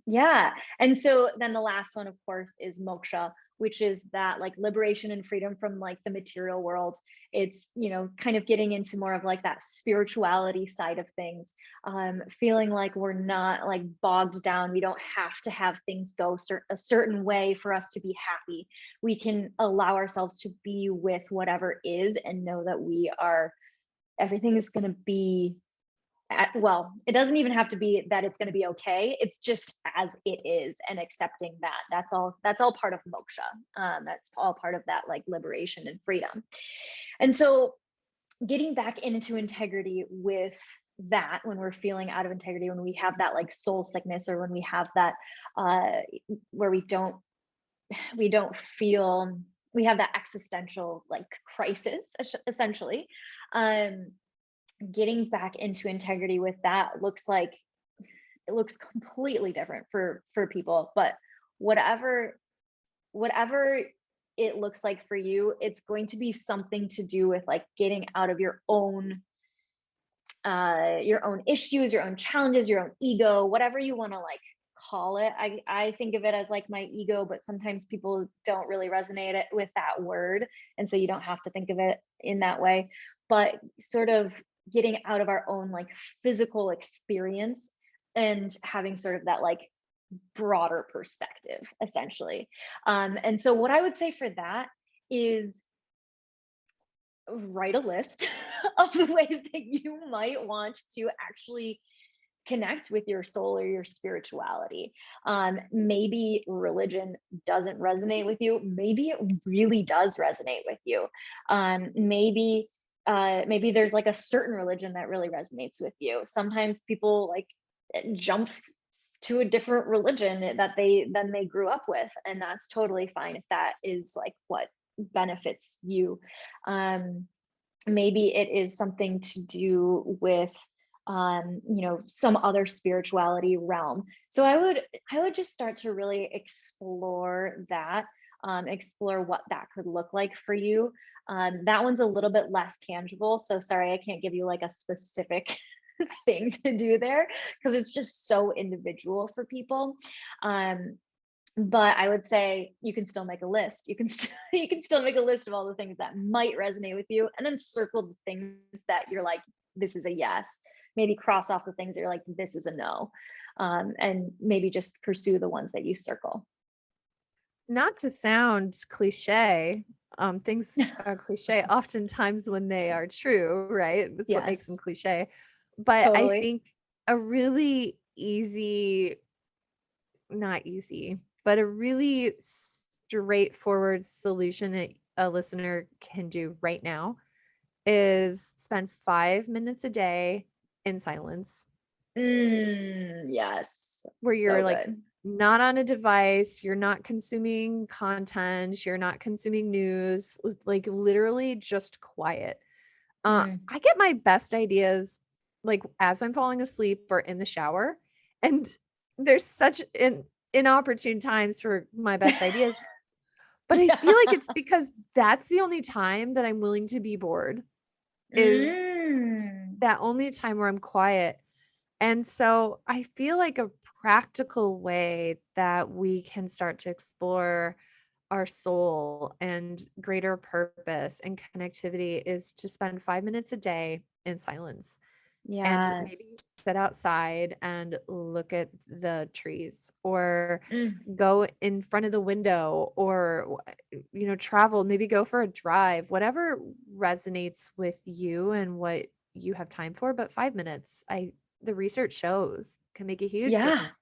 Yeah. And so then the last one, of course, is moksha, which is that like liberation and freedom from like the material world. It's, kind of getting into more of like that spirituality side of things, feeling like we're not like bogged down. We don't have to have things go a certain way for us to be happy. We can allow ourselves to be with whatever is and know that everything is going to be well, it doesn't even have to be that it's going to be okay. It's just as it is, and accepting that. That's all part of moksha. That's all part of that like liberation and freedom. And so getting back into integrity with that, when we're feeling out of integrity, when we have that like soul sickness, or when we have that uh where we don't feel, we have that existential like crisis, essentially. um Getting back into integrity with that looks like, it looks completely different for people, but whatever whatever it looks like for you, it's going to be something to do with like getting out of your own issues, your own challenges, your own ego, whatever you want to like call it. I think of it as like my ego, but sometimes people don't really resonate it with that word, and so you don't have to think of it in that way. But sort of getting out of our own like physical experience and having sort of that like broader perspective, essentially. And so what I would say for that is write a list of the ways that you might want to actually connect with your soul or your spirituality. Maybe religion doesn't resonate with you. Maybe it really does resonate with you. Maybe there's like a certain religion that really resonates with you. Sometimes people like jump to a different religion that they grew up with, and that's totally fine if that is like what benefits you. um Maybe it is something to do with some other spirituality realm. So I would just start to really explore that, explore what that could look like for you. That one's a little bit less tangible, so sorry I can't give you like a specific thing to do there, because it's just so individual for people. um, but I would say you can still make a list. You can still make a list of all the things that might resonate with you, and then circle the things that you're like, this is a yes. Maybe cross off the things that you're like, this is a no, and maybe just pursue the ones that you circle. not to sound cliche, things are cliche oftentimes when they are true, right? That's what makes them Yes, cliche. But I totally. think a really easy, not easy, but a really straightforward solution that a listener can do right now is spend 5 minutes a day in silence Yes. where So you're like good. not on a device, you're not consuming content, you're not consuming news, like literally just quiet. Mm. I get my best ideas like as I'm falling asleep or in the shower. And there's such an inopportune times for my best ideas. But I feel like Yeah. it's because that's the only time that I'm willing to be bored is Mm. that only time where I'm quiet. And so I feel like a practical way that we can start to explore our soul and greater purpose and connectivity is to spend 5 minutes a day in silence and Yes. maybe sit outside and look at the trees or Mm. go in front of the window or travel, maybe go for a drive, whatever resonates with you and what you have time for. But 5 minutes, the research shows can make a huge Yeah. difference.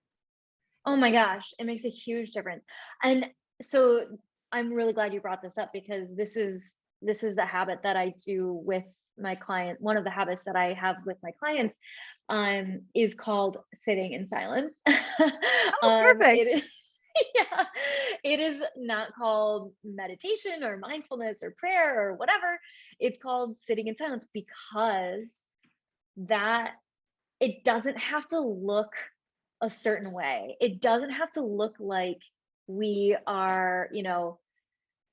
Oh my gosh, it makes a huge difference. And so I'm really glad you brought this up because this is the habit that I do with my client. One of the habits that I have with my clients is called sitting in silence. Oh, It perfect. is yeah, it is not called meditation or mindfulness or prayer or whatever. It's called sitting in silence because that it doesn't have to look a certain way. It doesn't have to look like we are,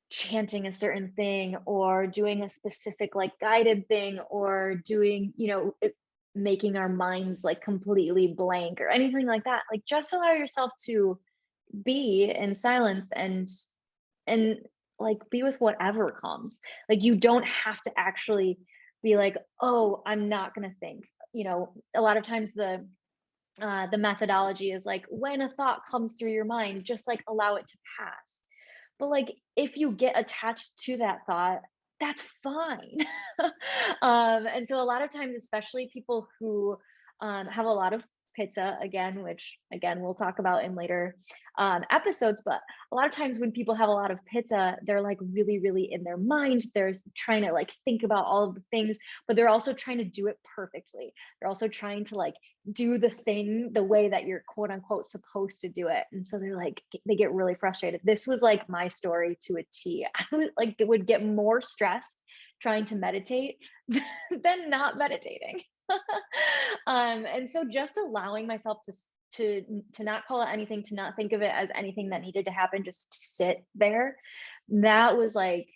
chanting a certain thing or doing a specific like guided thing or doing, making our minds like completely blank or anything like that. Like just allow yourself to be in silence and like be with whatever comes. Like you don't have to actually be like, "Oh, I'm not going to think." A lot of times the methodology is like when a thought comes through your mind, just like allow it to pass. But like if you get attached to that thought, that's fine. And so a lot of times, especially people who have a lot of pitta, again, which again we'll talk about in later episodes, but a lot of times when people have a lot of pitta, they're like really, really in their mind. They're trying to like think about all of the things, but they're also trying to do it perfectly. They're also trying to like do the thing the way that you're quote unquote supposed to do it. And so they're like, they get really frustrated. This was like my story to a T. I was like, it would get more stressed trying to meditate than not meditating. And so just allowing myself to not call it anything, to not think of it as anything that needed to happen, just sit there. That was like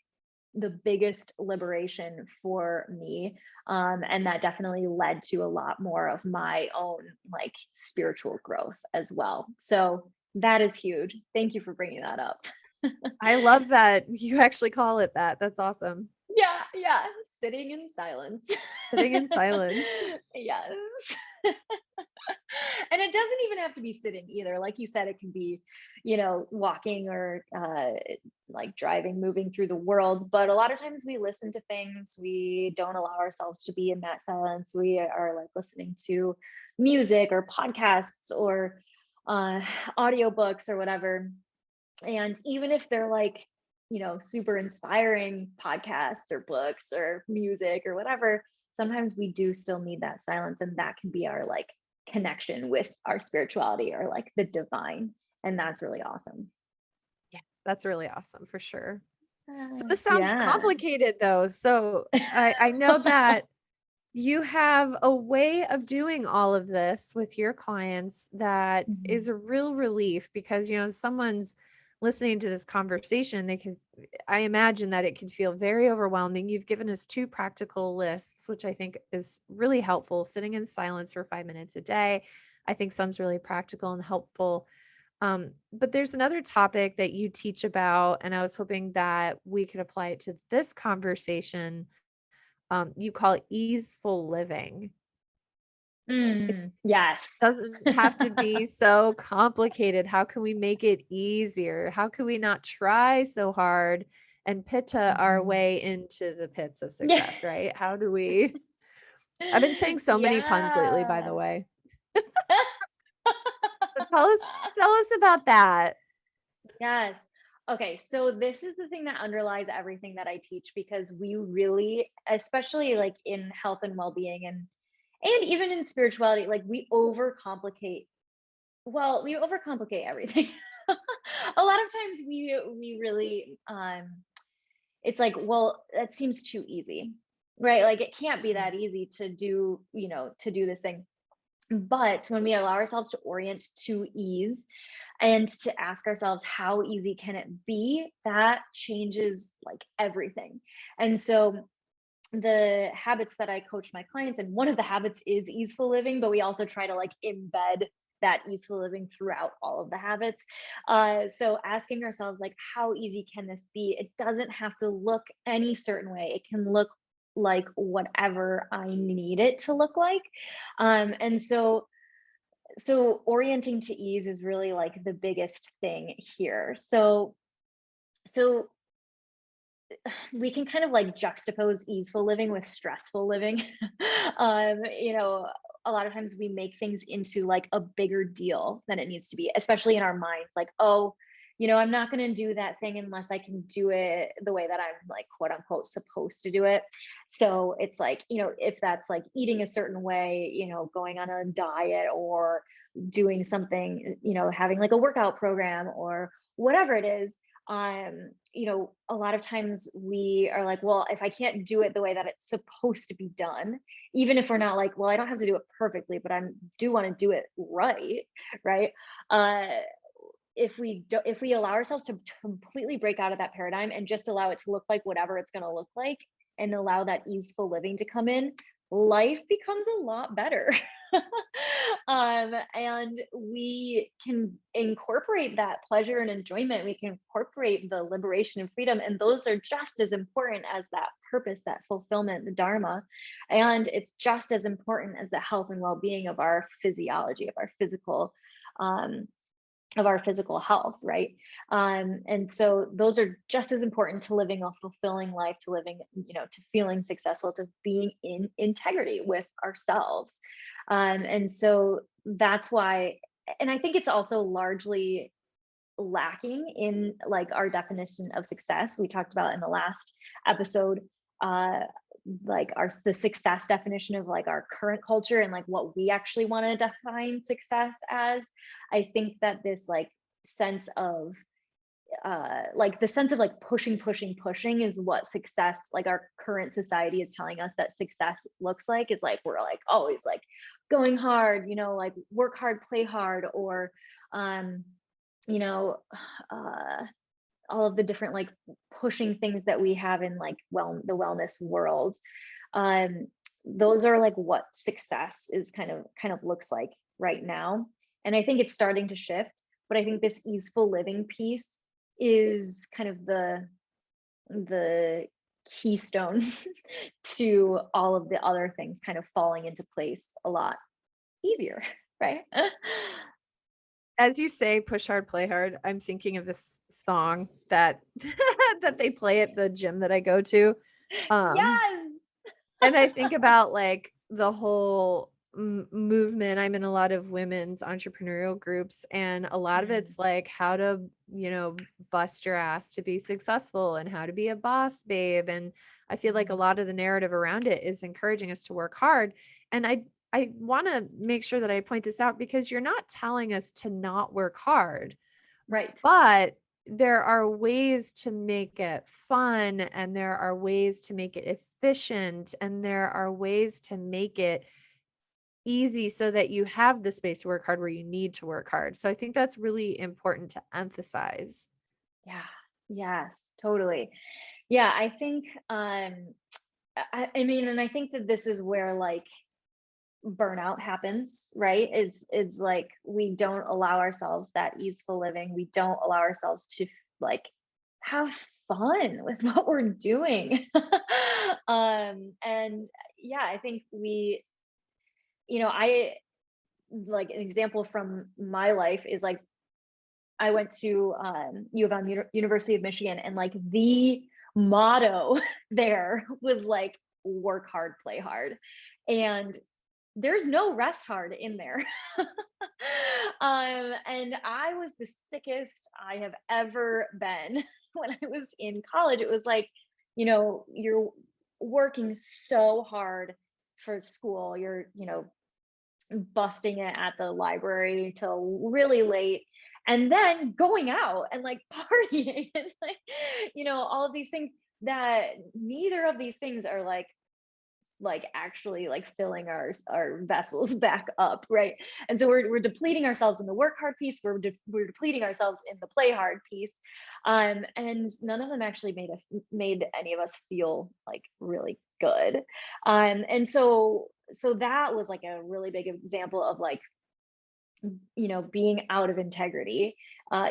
the biggest liberation for me. And that definitely led to a lot more of my own like spiritual growth as well. So that is huge. Thank you for bringing that up. I love that you actually call it that. That's awesome. Yeah, yeah, sitting in silence. Sitting in silence. Yes. And it doesn't even have to be sitting either. Like you said, it can be, walking or like driving, moving through the world. But a lot of times we listen to things, we don't allow ourselves to be in that silence. We are like listening to music or podcasts or uh, audiobooks or whatever. And even if they're like, super inspiring podcasts or books or music or whatever, sometimes we do still need that silence. And that can be our like connection with our spirituality or like the divine. And that's really awesome. Yeah, that's really awesome for sure. So this sounds Yeah. complicated though. So I know that you have a way of doing all of this with your clients that Mhm. is a real relief because someone's listening to this conversation, I imagine that it could feel very overwhelming. You've given us two practical lists, which I think is really helpful. Sitting in silence for 5 minutes a day, I think sounds really practical and helpful. But there's another topic that you teach about, and I was hoping that we could apply it to this conversation. You call it easeful living. Yes. Doesn't have to be so complicated. How can we make it easier? How can we not try so hard and pitta our Mhm. way into the pits of Yeah. success, right? How do we I've been saying so many puns lately, by the Yeah. way. So tell us about that. Yes. Okay, so this is the thing that underlies everything that I teach because we really, especially like in health and well-being and even in spirituality, like we overcomplicate everything. A lot of times we really it's like, well, that seems too easy. Right? Like it can't be that easy to do, to do this thing. But when we allow ourselves to orient to ease and to ask ourselves how easy can it be, that changes like everything. And so the habits that I coach my clients, and one of the habits is easeful living, but we also try to like embed that easeful living throughout all of the habits. So asking ourselves like, how easy can this be? It doesn't have to look any certain way. It can look like whatever I need it to look like. And so orienting to ease is really like the biggest thing here. So we can kind of like juxtapose easeful living with stressful living. You know, a lot of times we make things into like a bigger deal than it needs to be, especially in our minds. Like, oh, I'm not going to do that thing unless I can do it the way that I'm like, quote unquote, supposed to do it. So it's like, if that's like eating a certain way, going on a diet or doing something, having like a workout program or whatever it is, a lot of times we are like, well, if I can't do it the way that it's supposed to be done, even if we're not like, well, I don't have to do it perfectly, but I do want to do it right, right? Uh, if we allow ourselves to completely break out of that paradigm and just allow it to look like whatever it's going to look like and allow that easeful living to come in, life becomes a lot better. And we can incorporate that pleasure and enjoyment. We can incorporate the liberation and freedom, and those are just as important as that purpose, that fulfillment, the dharma. And it's just as important as the health and well-being of our physiology, um, of our physical health, right? And so those are just as important to living a fulfilling life, to living, to feeling successful, to being in integrity with ourselves. And so that's why, and I think it's also largely lacking in like our definition of success. We talked about in the last episode, uh, like the success definition of like our current culture and like what we actually want to define success as. I think that this like sense of like the sense of like pushing is what success, like our current society is telling us that success looks like, is like we're like always like going hard, like work hard, play hard, or um you know uh all of the different like pushing things that we have in like the wellness world. um those are like what success is kind of looks like right now, and I think it's starting to shift. But I think this easeful living piece is kind of the keystone to all of the other things kind of falling into place a lot easier, right? As you say, push hard, play hard, I'm thinking of this song that that they play at the gym that I go to. Um, Yes. and I think about like the whole movement. I'm in a lot of women's entrepreneurial groups, and a lot of Mm, it's like how to, bust your ass to be successful and how to be a boss babe. And I feel like a mhm. lot of the narrative around it is encouraging us to work hard. And I want to make sure that I point this out because you're not telling us to not work hard, Right. but there are ways to make it fun, and there are ways to make it efficient, and there are ways to make it easy so that you have the space to work hard where you need to work hard. So I think that's really important to emphasize. Yeah. Yes, totally. Yeah, I think I mean, and I think that this is where like burnout happens, right? It's like we don't allow ourselves that easeful living. We don't allow ourselves to like have fun with what we're doing. And yeah, I think I like an example from my life is like I went to U of M, University of Michigan, and like the motto there was like work hard, play hard. And there's no rest hard in there. And I was the sickest I have ever been when I was in college. It was like, you're working so hard for school. You're, busting it at the library till really late, and then going out and like partying and like, all of these things that neither of these things are like actually like filling our vessels back up, right? And so we're depleting ourselves in the work hard piece, we're depleting ourselves in the play hard piece, and none of them actually made any of us feel like really good. And so that was like a really big example of like, being out of integrity.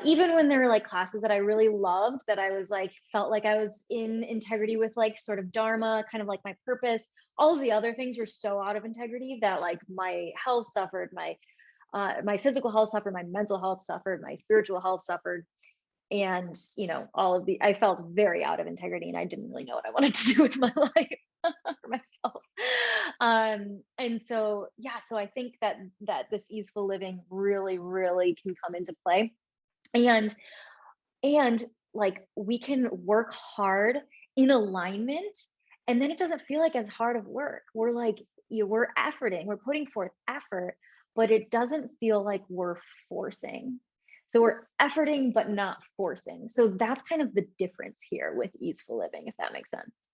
Even when there were like classes that I really loved, that I was like, felt like I was in integrity with, like sort of dharma, kind of like my purpose, all of the other things were so out of integrity that like my health suffered, my physical health suffered, my mental health suffered, my spiritual health suffered. And, I felt very out of integrity, and I didn't really know what I wanted to do with my life for myself. And so, yeah, so I think that this easeful living really, really can come into play. And like we can work hard in alignment, and then it doesn't feel like as hard of work. We're like, we're efforting, we're putting forth effort, but it doesn't feel like we're forcing. So we're efforting but not forcing. So that's kind of the difference here with easeful living, if that makes sense.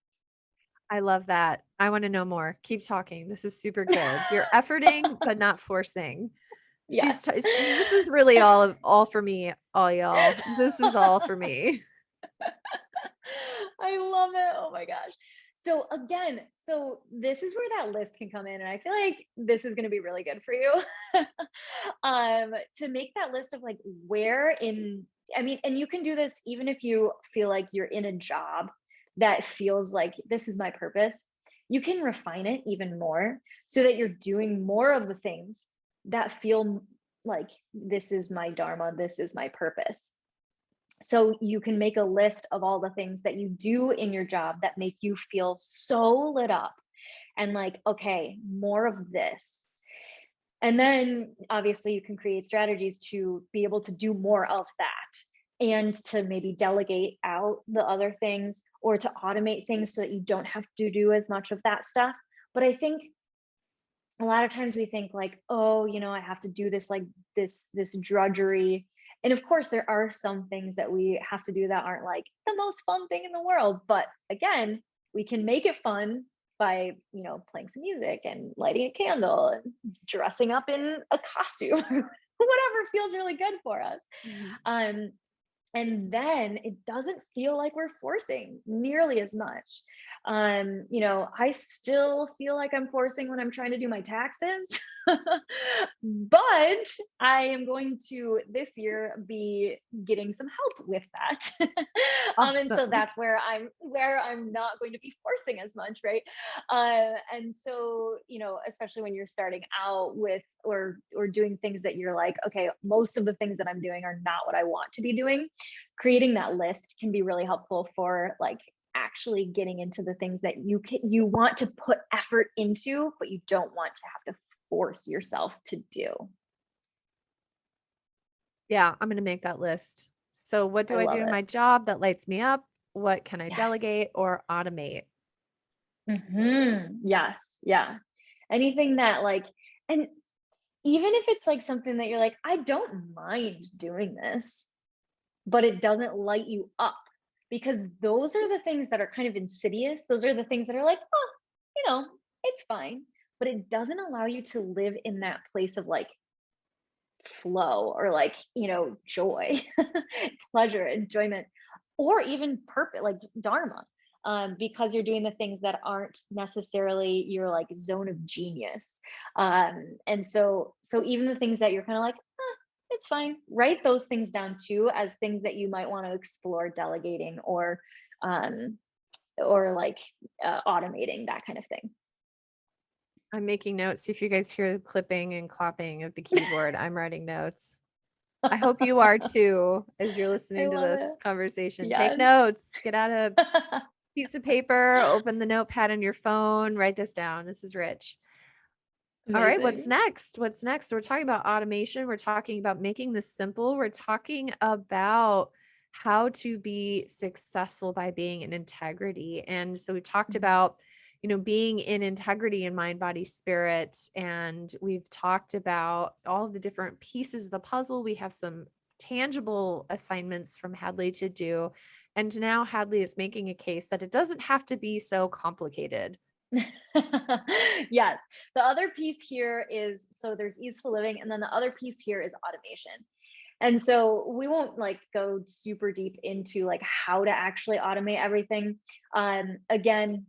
I love that. I want to know more. Keep talking. This is super good. You're efforting, but not forcing. Yes. This is really all for me, all y'all. This is all for me. I love it. Oh my gosh. So again, so this is where that list can come in. And I feel like this is going to be really good for you. To make that list of like where in, I mean, and you can do this even if you feel like you're in a job that feels like this is my purpose. You can refine it even more so that you're doing more of the things that feel like this is my dharma, this is my purpose. So you can make a list of all the things that you do in your job that make you feel so lit up and like, okay, more of this. And then obviously you can create strategies to be able to do more of that, and to maybe delegate out the other things, or to automate things so that you don't have to do as much of that stuff. But I think a lot of times we think like, oh, I have to do this, like this drudgery. And of course there are some things that we have to do that aren't like the most fun thing in the world, but again, we can make it fun by playing some music and lighting a candle and dressing up in a costume whatever feels really good for us. Mhm. um and then it doesn't feel like we're forcing nearly as much. I still feel like I'm forcing when I'm trying to do my taxes, but I am going to this year be getting some help with that. And so Awesome. that's where I'm not going to be forcing as much, right? And so, especially when you're starting out with or doing things that you're like, okay, most of the things that I'm doing are not what I want to be doing. Creating that list can be really helpful for like actually getting into the things that you want to put effort into, but you don't want to have to force yourself to do. Yeah, I'm gonna make that list. So what I do I do love in it. my job that lights me up? What can I Yes. delegate or automate? Yes. Yeah. Anything that like, and even if it's like something that you're like, I don't mind doing this, but it doesn't light you up, because those are the things that are kind of insidious. Those are the things that are like, oh, it's fine, but it doesn't allow you to live in that place of like flow, or like, joy, pleasure, enjoyment, or even purpose, like dharma, because you're doing the things that aren't necessarily your like zone of genius. And so even the things that you're kind of like, it's fine, write those things down too as things that you might want to explore delegating, um or like automating, that kind of thing. I'm making notes. See if you guys hear the clipping and clopping of the keyboard. I'm writing notes. I hope you are too, as you're I listening to love this it. conversation. Take Yes. notes. Get out a piece of paper, open the notepad on your phone, write this down. This is rich. All right, what's Amazing. next? What's next? We're talking about automation. We're talking about making this simple. We're talking about how to be successful by being in integrity. And so we talked Mhm. about, being in integrity in mind, body, spirit. And we've talked about all of the different pieces of the puzzle. We have some tangible assignments from Hadley to do. And now Hadley is making a case that it doesn't have to be so complicated. Yes. The other piece here is, so there's easeful living, and then the other piece here is automation. And so we won't like go super deep into like how to actually automate everything. Again,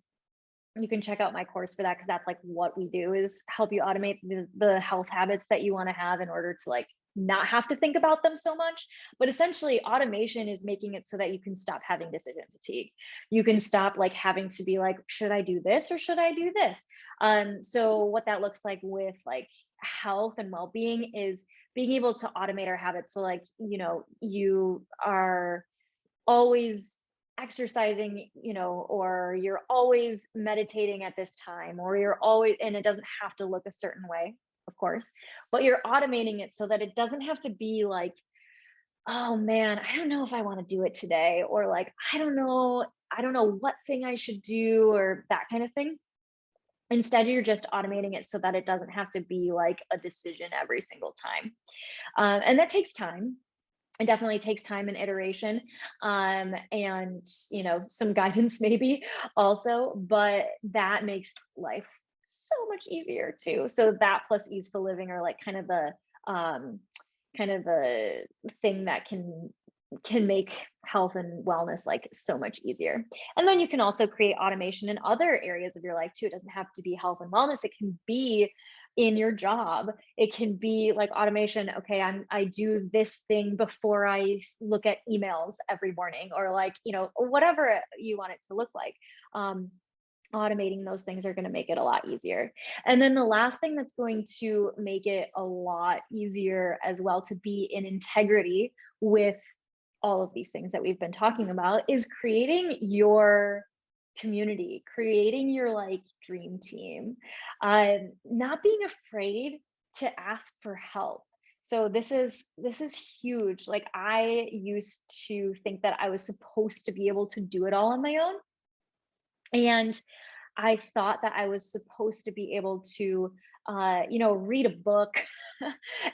you can check out my course for that, because that's like what we do, is help you automate the health habits that you want to have in order to like not have to think about them so much. But essentially automation is making it so that you can stop having decision fatigue. You can stop like having to be like, should I do this or should I do this? So what that looks like with like health and well-being is being able to automate our habits. So like, you are always exercising, or you're always meditating at this time, or you're always, and it doesn't have to look a certain way, of course, but you're automating it so that it doesn't have to be like, oh man, I don't know if I want to do it today, or like, I don't know what thing I should do, or that kind of thing. Instead, you're just automating it so that it doesn't have to be like a decision every single time. And that takes time. It definitely takes time and iteration, and some guidance maybe also, but that makes life so much easier too. So that plus easeful living are like um kind of the thing that can make health and wellness like so much easier. And then you can also create automation in other areas of your life too. It doesn't have to be health and wellness. It can be in your job. It can be like automation. Okay, I do this thing before I look at emails every morning, or like, whatever you want it to look like. Automating those things are going to make it a lot easier. And then the last thing that's going to make it a lot easier as well to be in integrity with all of these things that we've been talking about is creating your community, creating your like dream team, not being afraid to ask for help. So this is huge. Like, I used to think that I was supposed to be able to do it all on my own, and I thought that I was supposed to be able to, read a book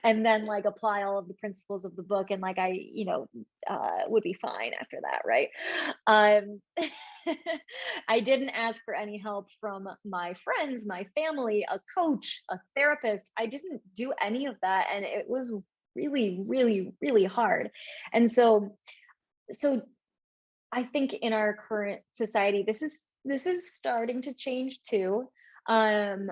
and then like apply all of the principles of the book, and like would be fine after that, right? Um, I didn't ask for any help from my friends, my family, a coach, a therapist. I didn't do any of that, and it was really, really, really hard. And so I think in our current society, this is starting to change too. Um,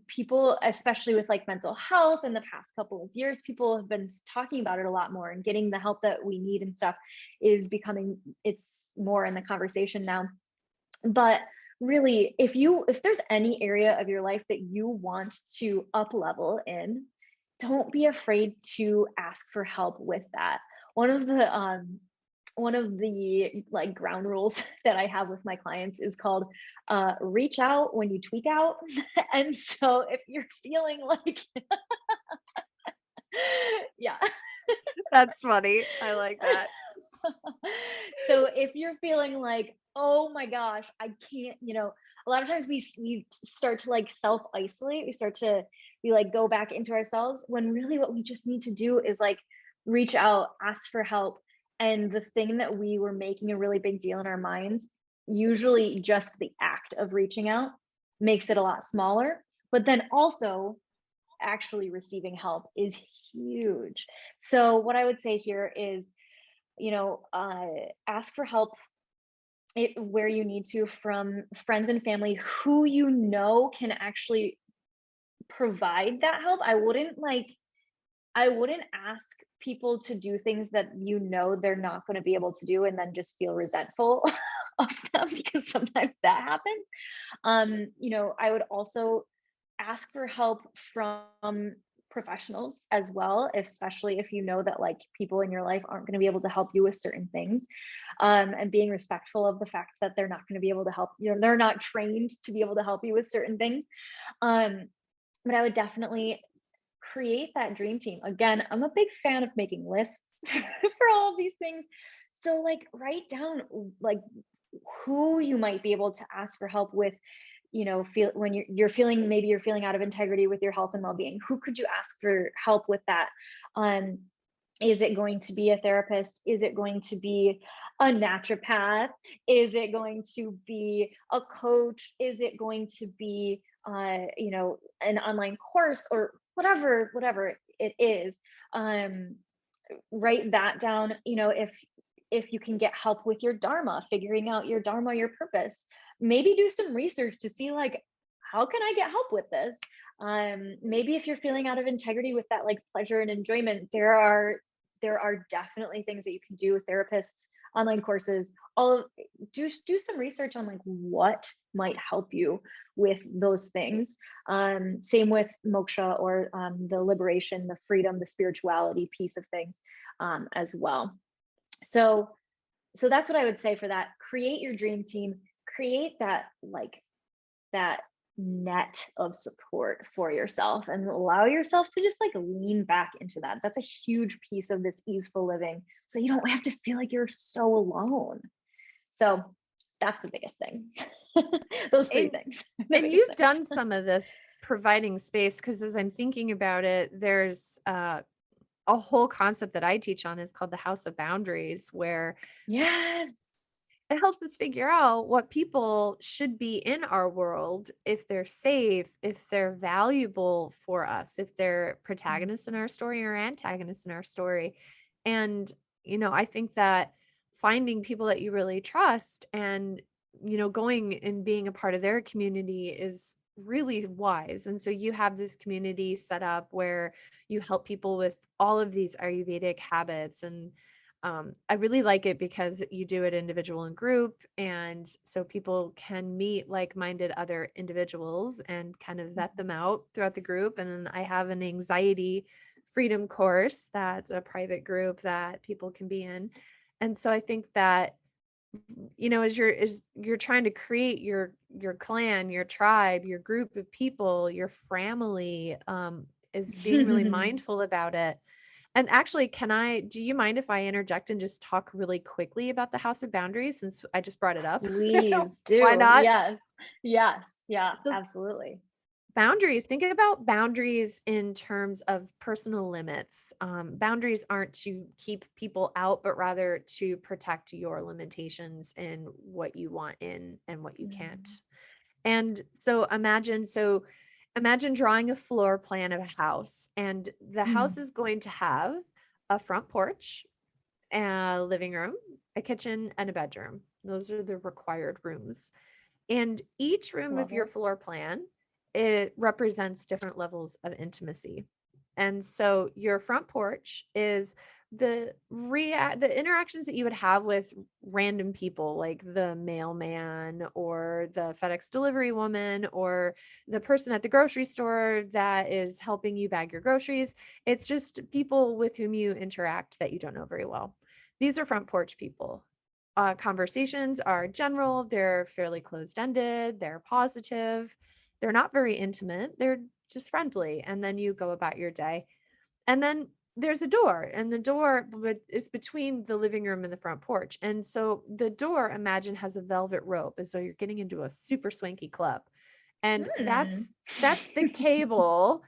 People, especially with like mental health, in the past couple of years, people have been talking about it a lot more, and getting the help that we need and stuff it's more in the conversation now. But really, if there's any area of your life that you want to up level in, don't be afraid to ask for help with that. One of the like ground rules that I have with my clients is called reach out when you tweak out. And so if you're feeling like yeah. That's funny. I like that. So if you're feeling like, oh my gosh, I can't, a lot of times we start to like self isolate. We start to be like go back into ourselves, when really what we just need to do is like reach out, ask for help. And the thing that we were making a really big deal in our minds, usually just the act of reaching out makes it a lot smaller. But then also actually receiving help is huge. So what I would say here is, ask for help where you need to, from friends and family who can actually provide that help. I wouldn't ask people to do things that they're not going to be able to do, and then just feel resentful of them, because sometimes that happens. I would also ask for help from professionals as well, especially if you know that like people in your life aren't going to be able to help you with certain things, and being respectful of the fact that they're not going to be able to help you, they're not trained to be able to help you with certain things. um, but I would definitely create that dream team. Again, I'm a big fan of making lists for all of these things. So like write down like who you might be able to ask for help with, feel when you're feeling, maybe you're feeling out of integrity with your health and well-being. Who could you ask for help with that? Um, is it going to be a therapist? Is it going to be a naturopath? Is it going to be a coach? Is it going to be an online course or whatever it is? Um, write that down. If you can get help with your dharma, figuring out your dharma, your purpose, maybe do some research to see like, how can I get help with this? Maybe if you're feeling out of integrity with that like pleasure and enjoyment, there are definitely things that you can do with therapists, online courses, all of, do some research on like what might help you with those things. Same with moksha, or the liberation, the freedom, the spirituality piece of things, as well. So so that's what I would say for that. Create your dream team, create that like that net of support for yourself, and allow yourself to just like lean back into that. That's a huge piece of this easeful living, so you don't have to feel like you're so alone. So that's the biggest thing. Those three And things, the and biggest you've things. done some of this providing space, because as I'm thinking about it, there's a whole concept that I teach on is called the house of boundaries, where Yes. it helps us figure out what people should be in our world, if they're safe, if they're valuable for us, if they're protagonists in our story or antagonists in our story. And, I think that finding people that you really trust and, going and being a part of their community is really wise. And so you have this community set up where you help people with all of these Ayurvedic habits. And I really like it because you do it individual and group. And so people can meet like-minded other individuals and kind of vet them out throughout the group. And then I have an anxiety freedom course that's a private group that people can be in. And so I think that, as you're trying to create your clan, your tribe, your group of people, your family, is being really mindful about it. And actually, do you mind if I interject and just talk really quickly about the House of Boundaries, since I just brought it up? Please Why do. not? Yes. Yes. Yeah, So absolutely. boundaries, think about boundaries in terms of personal limits. Boundaries aren't to keep people out, but rather to protect your limitations and what you want in and what you can't. Mm. And so imagine drawing a floor plan of a house, and the house Mm. is going to have a front porch, a living room, a kitchen, and a bedroom. Those are the required rooms. And each room of Love your it. floor plan, it represents different levels of intimacy. And so your front porch is the interactions that you would have with random people, like the mailman or the FedEx delivery woman or the person at the grocery store that is helping you bag your groceries. It's just people with whom you interact that you don't know very well. These are front porch people. Conversations are general, they're fairly closed ended, they're positive, they're not very intimate, they're just friendly. And then you go about your day. And then there's a door, and the door is between the living room and the front porch. And so the door, imagine, has a velvet rope. And so you're getting into a super swanky club. And Mm. that's the cable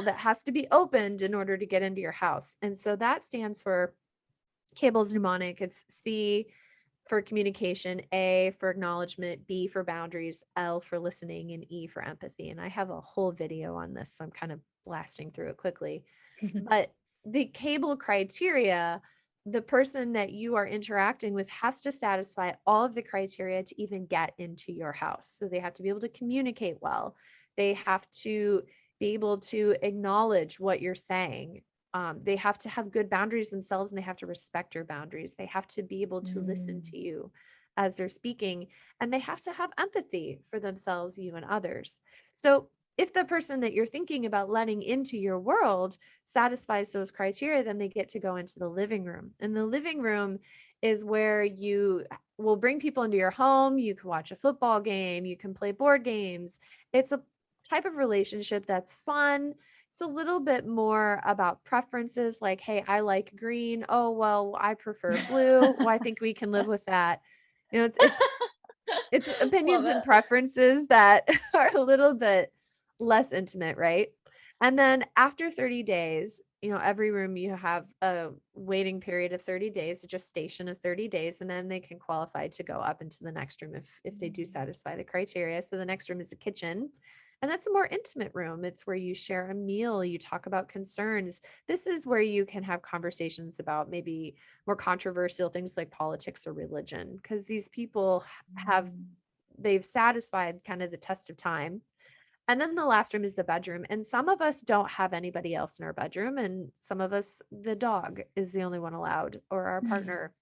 that has to be opened in order to get into your house. And so that stands for, cable's mnemonic. It's C for communication, A for acknowledgement, B for boundaries, L for listening, and E for empathy. And I have a whole video on this, so I'm kind of blasting through it quickly. But the cable criteria, the person that you are interacting with has to satisfy all of the criteria to even get into your house. So they have to be able to communicate well. They have to be able to acknowledge what you're saying. They have to have good boundaries themselves, and they have to respect your boundaries. They have to be able to listen Mm. to you as they're speaking, and they have to have empathy for themselves, you, and others. So if the person that you're thinking about letting into your world satisfies those criteria, then they get to go into the living room. And the living room is where you will bring people into your home. You can watch a football game, you can play board games. It's a type of relationship that's fun. It's a little bit more about preferences, like, hey, I like green. Oh, well, I prefer blue. Well, I think we can live with that. It's Love opinions and it. preferences that are a little bit less intimate, right? And then after 30 days, every room you have a waiting period of 30 days, a gestation of 30 days, and then they can qualify to go up into the next room if they do satisfy the criteria. So the next room is the kitchen. And that's a more intimate room. It's where you share a meal, you talk about concerns. This is where you can have conversations about maybe more controversial things like politics or religion, because these people have they've satisfied kind of the test of time. And then the last room is the bedroom. And some of us don't have anybody else in our bedroom. And some of us, the dog is the only one allowed, or our partner.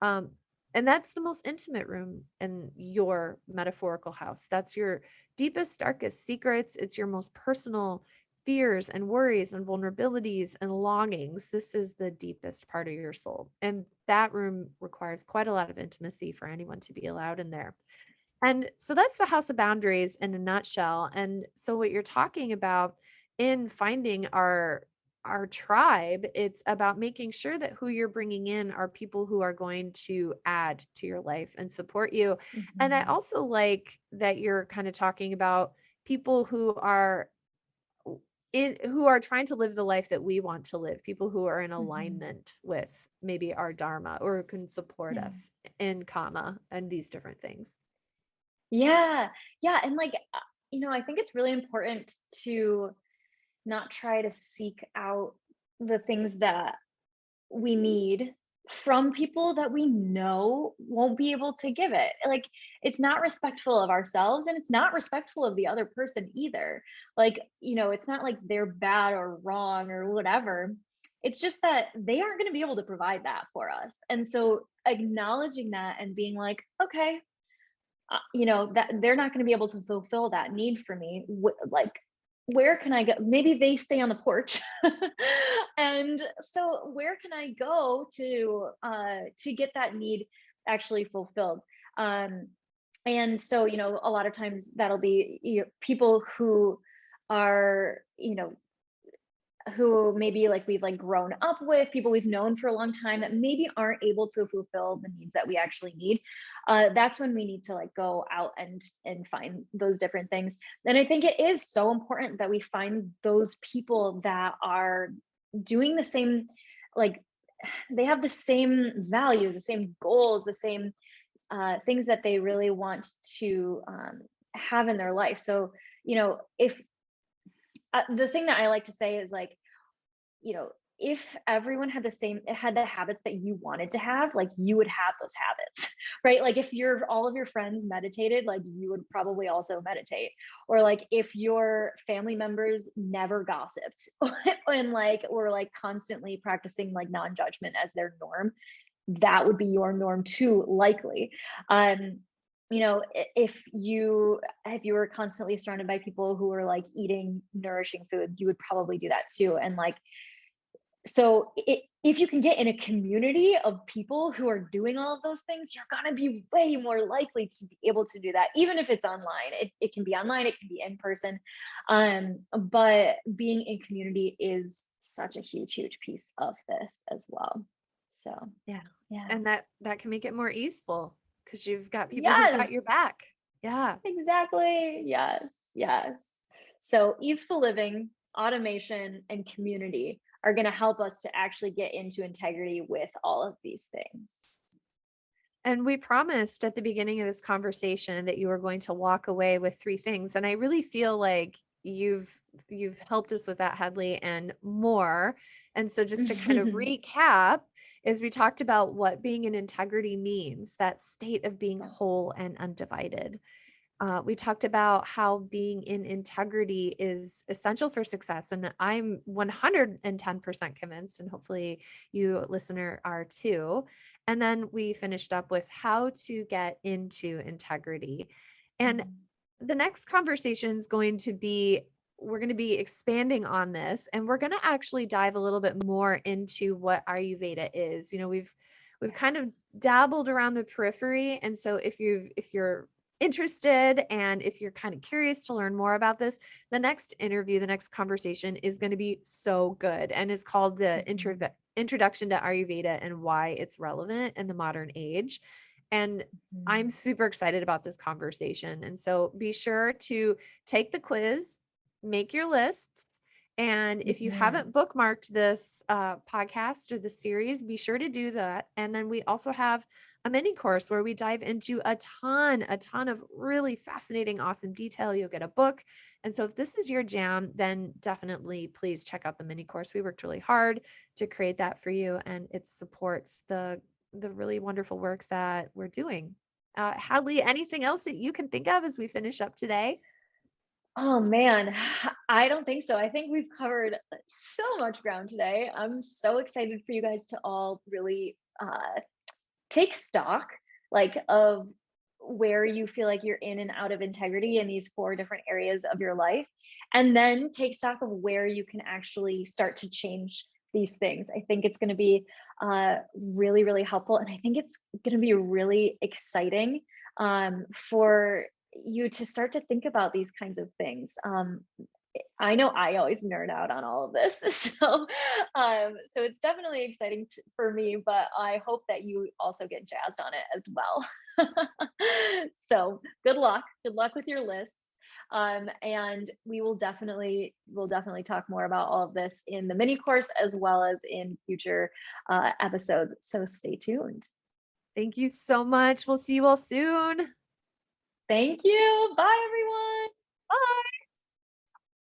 Um, and that's the most intimate room in your metaphorical house. That's your deepest, darkest secrets. It's your most personal fears and worries and vulnerabilities and longings. This is the deepest part of your soul. And that room requires quite a lot of intimacy for anyone to be allowed in there. And so that's the house of boundaries in a nutshell. And so what you're talking about in finding our tribe, it's about making sure that who you're bringing in are people who are going to add to your life and support you. And I Mhm. also like that you're kind of talking about people who are trying to live the life that we want to live, people who are in Mhm. alignment with maybe our dharma or can support Yeah. us in karma and these different things. Yeah. Yeah, and, like, I think it's really important to not try to seek out the things that we need from people that we know won't be able to give it. Like, it's not respectful of ourselves, and it's not respectful of the other person either. Like, it's not like they're bad or wrong or whatever. It's just that they aren't going to be able to provide that for us. And so acknowledging that and being like, okay, that they're not going to be able to fulfill that need for me. Like, where can I go? Maybe they stay on the porch. And so where can I go to get that need actually fulfilled? um and so, a lot of times that'll be, people are who maybe, like, we've, like, grown up with, people we've known for a long time that maybe aren't able to fulfill the needs that we actually need. That's when we need to, like, go out and find those different things. And I think it is so important that we find those people that are doing the same, like, they have the same values, the same goals, the same things that they really want to have in their life. So, if the thing that I like to say is, like, you know, if everyone had the habits that you wanted to have, like, you would have those habits, right? Like, if all of your friends meditated, like, you would probably also meditate. Or, like, if your family members never gossiped and, like, were, like, constantly practicing, like, non-judgment as their norm, that would be your norm too, likely. um if you were constantly surrounded by people who were, like, eating nourishing food, you would probably do that too. And, like, so if you can get in a community of people who are doing all of those things, you're going to be way more likely to be able to do that, even if it's online. It can be online, it can be in person. But being in community is such a huge, huge piece of this as well. So, Yeah. yeah. And that can make it more easeful because you've got people who've got your Yes, back. Yeah. exactly. Yes, yes. So, easeful living, automation, and community are going to help us to actually get into integrity with all of these things. And we promised at the beginning of this conversation that you were going to walk away with three things. And I really feel like you've helped us with that, Hadley, and more. And so just to kind of recap, is we talked about what being in integrity means, that state of being Yeah. whole and undivided. We talked about how being in integrity is essential for success. And I'm 110% convinced, and hopefully you, listener, are too. And then we finished up with how to get into integrity. And Mhm. the next conversation is going to be, we're going to be expanding on this, and we're going to actually dive a little bit more into what Ayurveda is. We've kind of dabbled around the periphery, and so if you're interested and if you're kind of curious to learn more about this, the next interview, the next conversation is going to be so good, and it's called the Mhm. Introduction to Ayurveda and Why It's Relevant in the Modern Age. And I'm Mhm. super excited about this conversation. And so be sure to take the quiz, make your lists. And if you Mhm. haven't bookmarked this podcast or the series, be sure to do that. And then we also have a mini course where we dive into a ton of really fascinating, awesome detail. You'll get a book. And so if this is your jam, then definitely please check out the mini course. We worked really hard to create that for you, and it supports the really wonderful work that we're doing. Hadley, anything else that you can think of as we finish up today? Oh man, I don't think so. I think we've covered so much ground today. I'm so excited for you guys to all really take stock like of where you feel like you're in and out of integrity in these four different areas of your life, and then take stock of where you can actually start to change these things. I think it's going to be really really helpful, and I think it's going to be really exciting for you to start to think about these kinds of things. I know I always nerd out on all of this, so it's definitely exciting for me. But I hope that you also get jazzed on it as well. So good luck with your lists, and we'll definitely talk more about all of this in the mini course as well as in future episodes. So stay tuned. Thank you so much. We'll see you all soon. Thank you. Bye, everyone.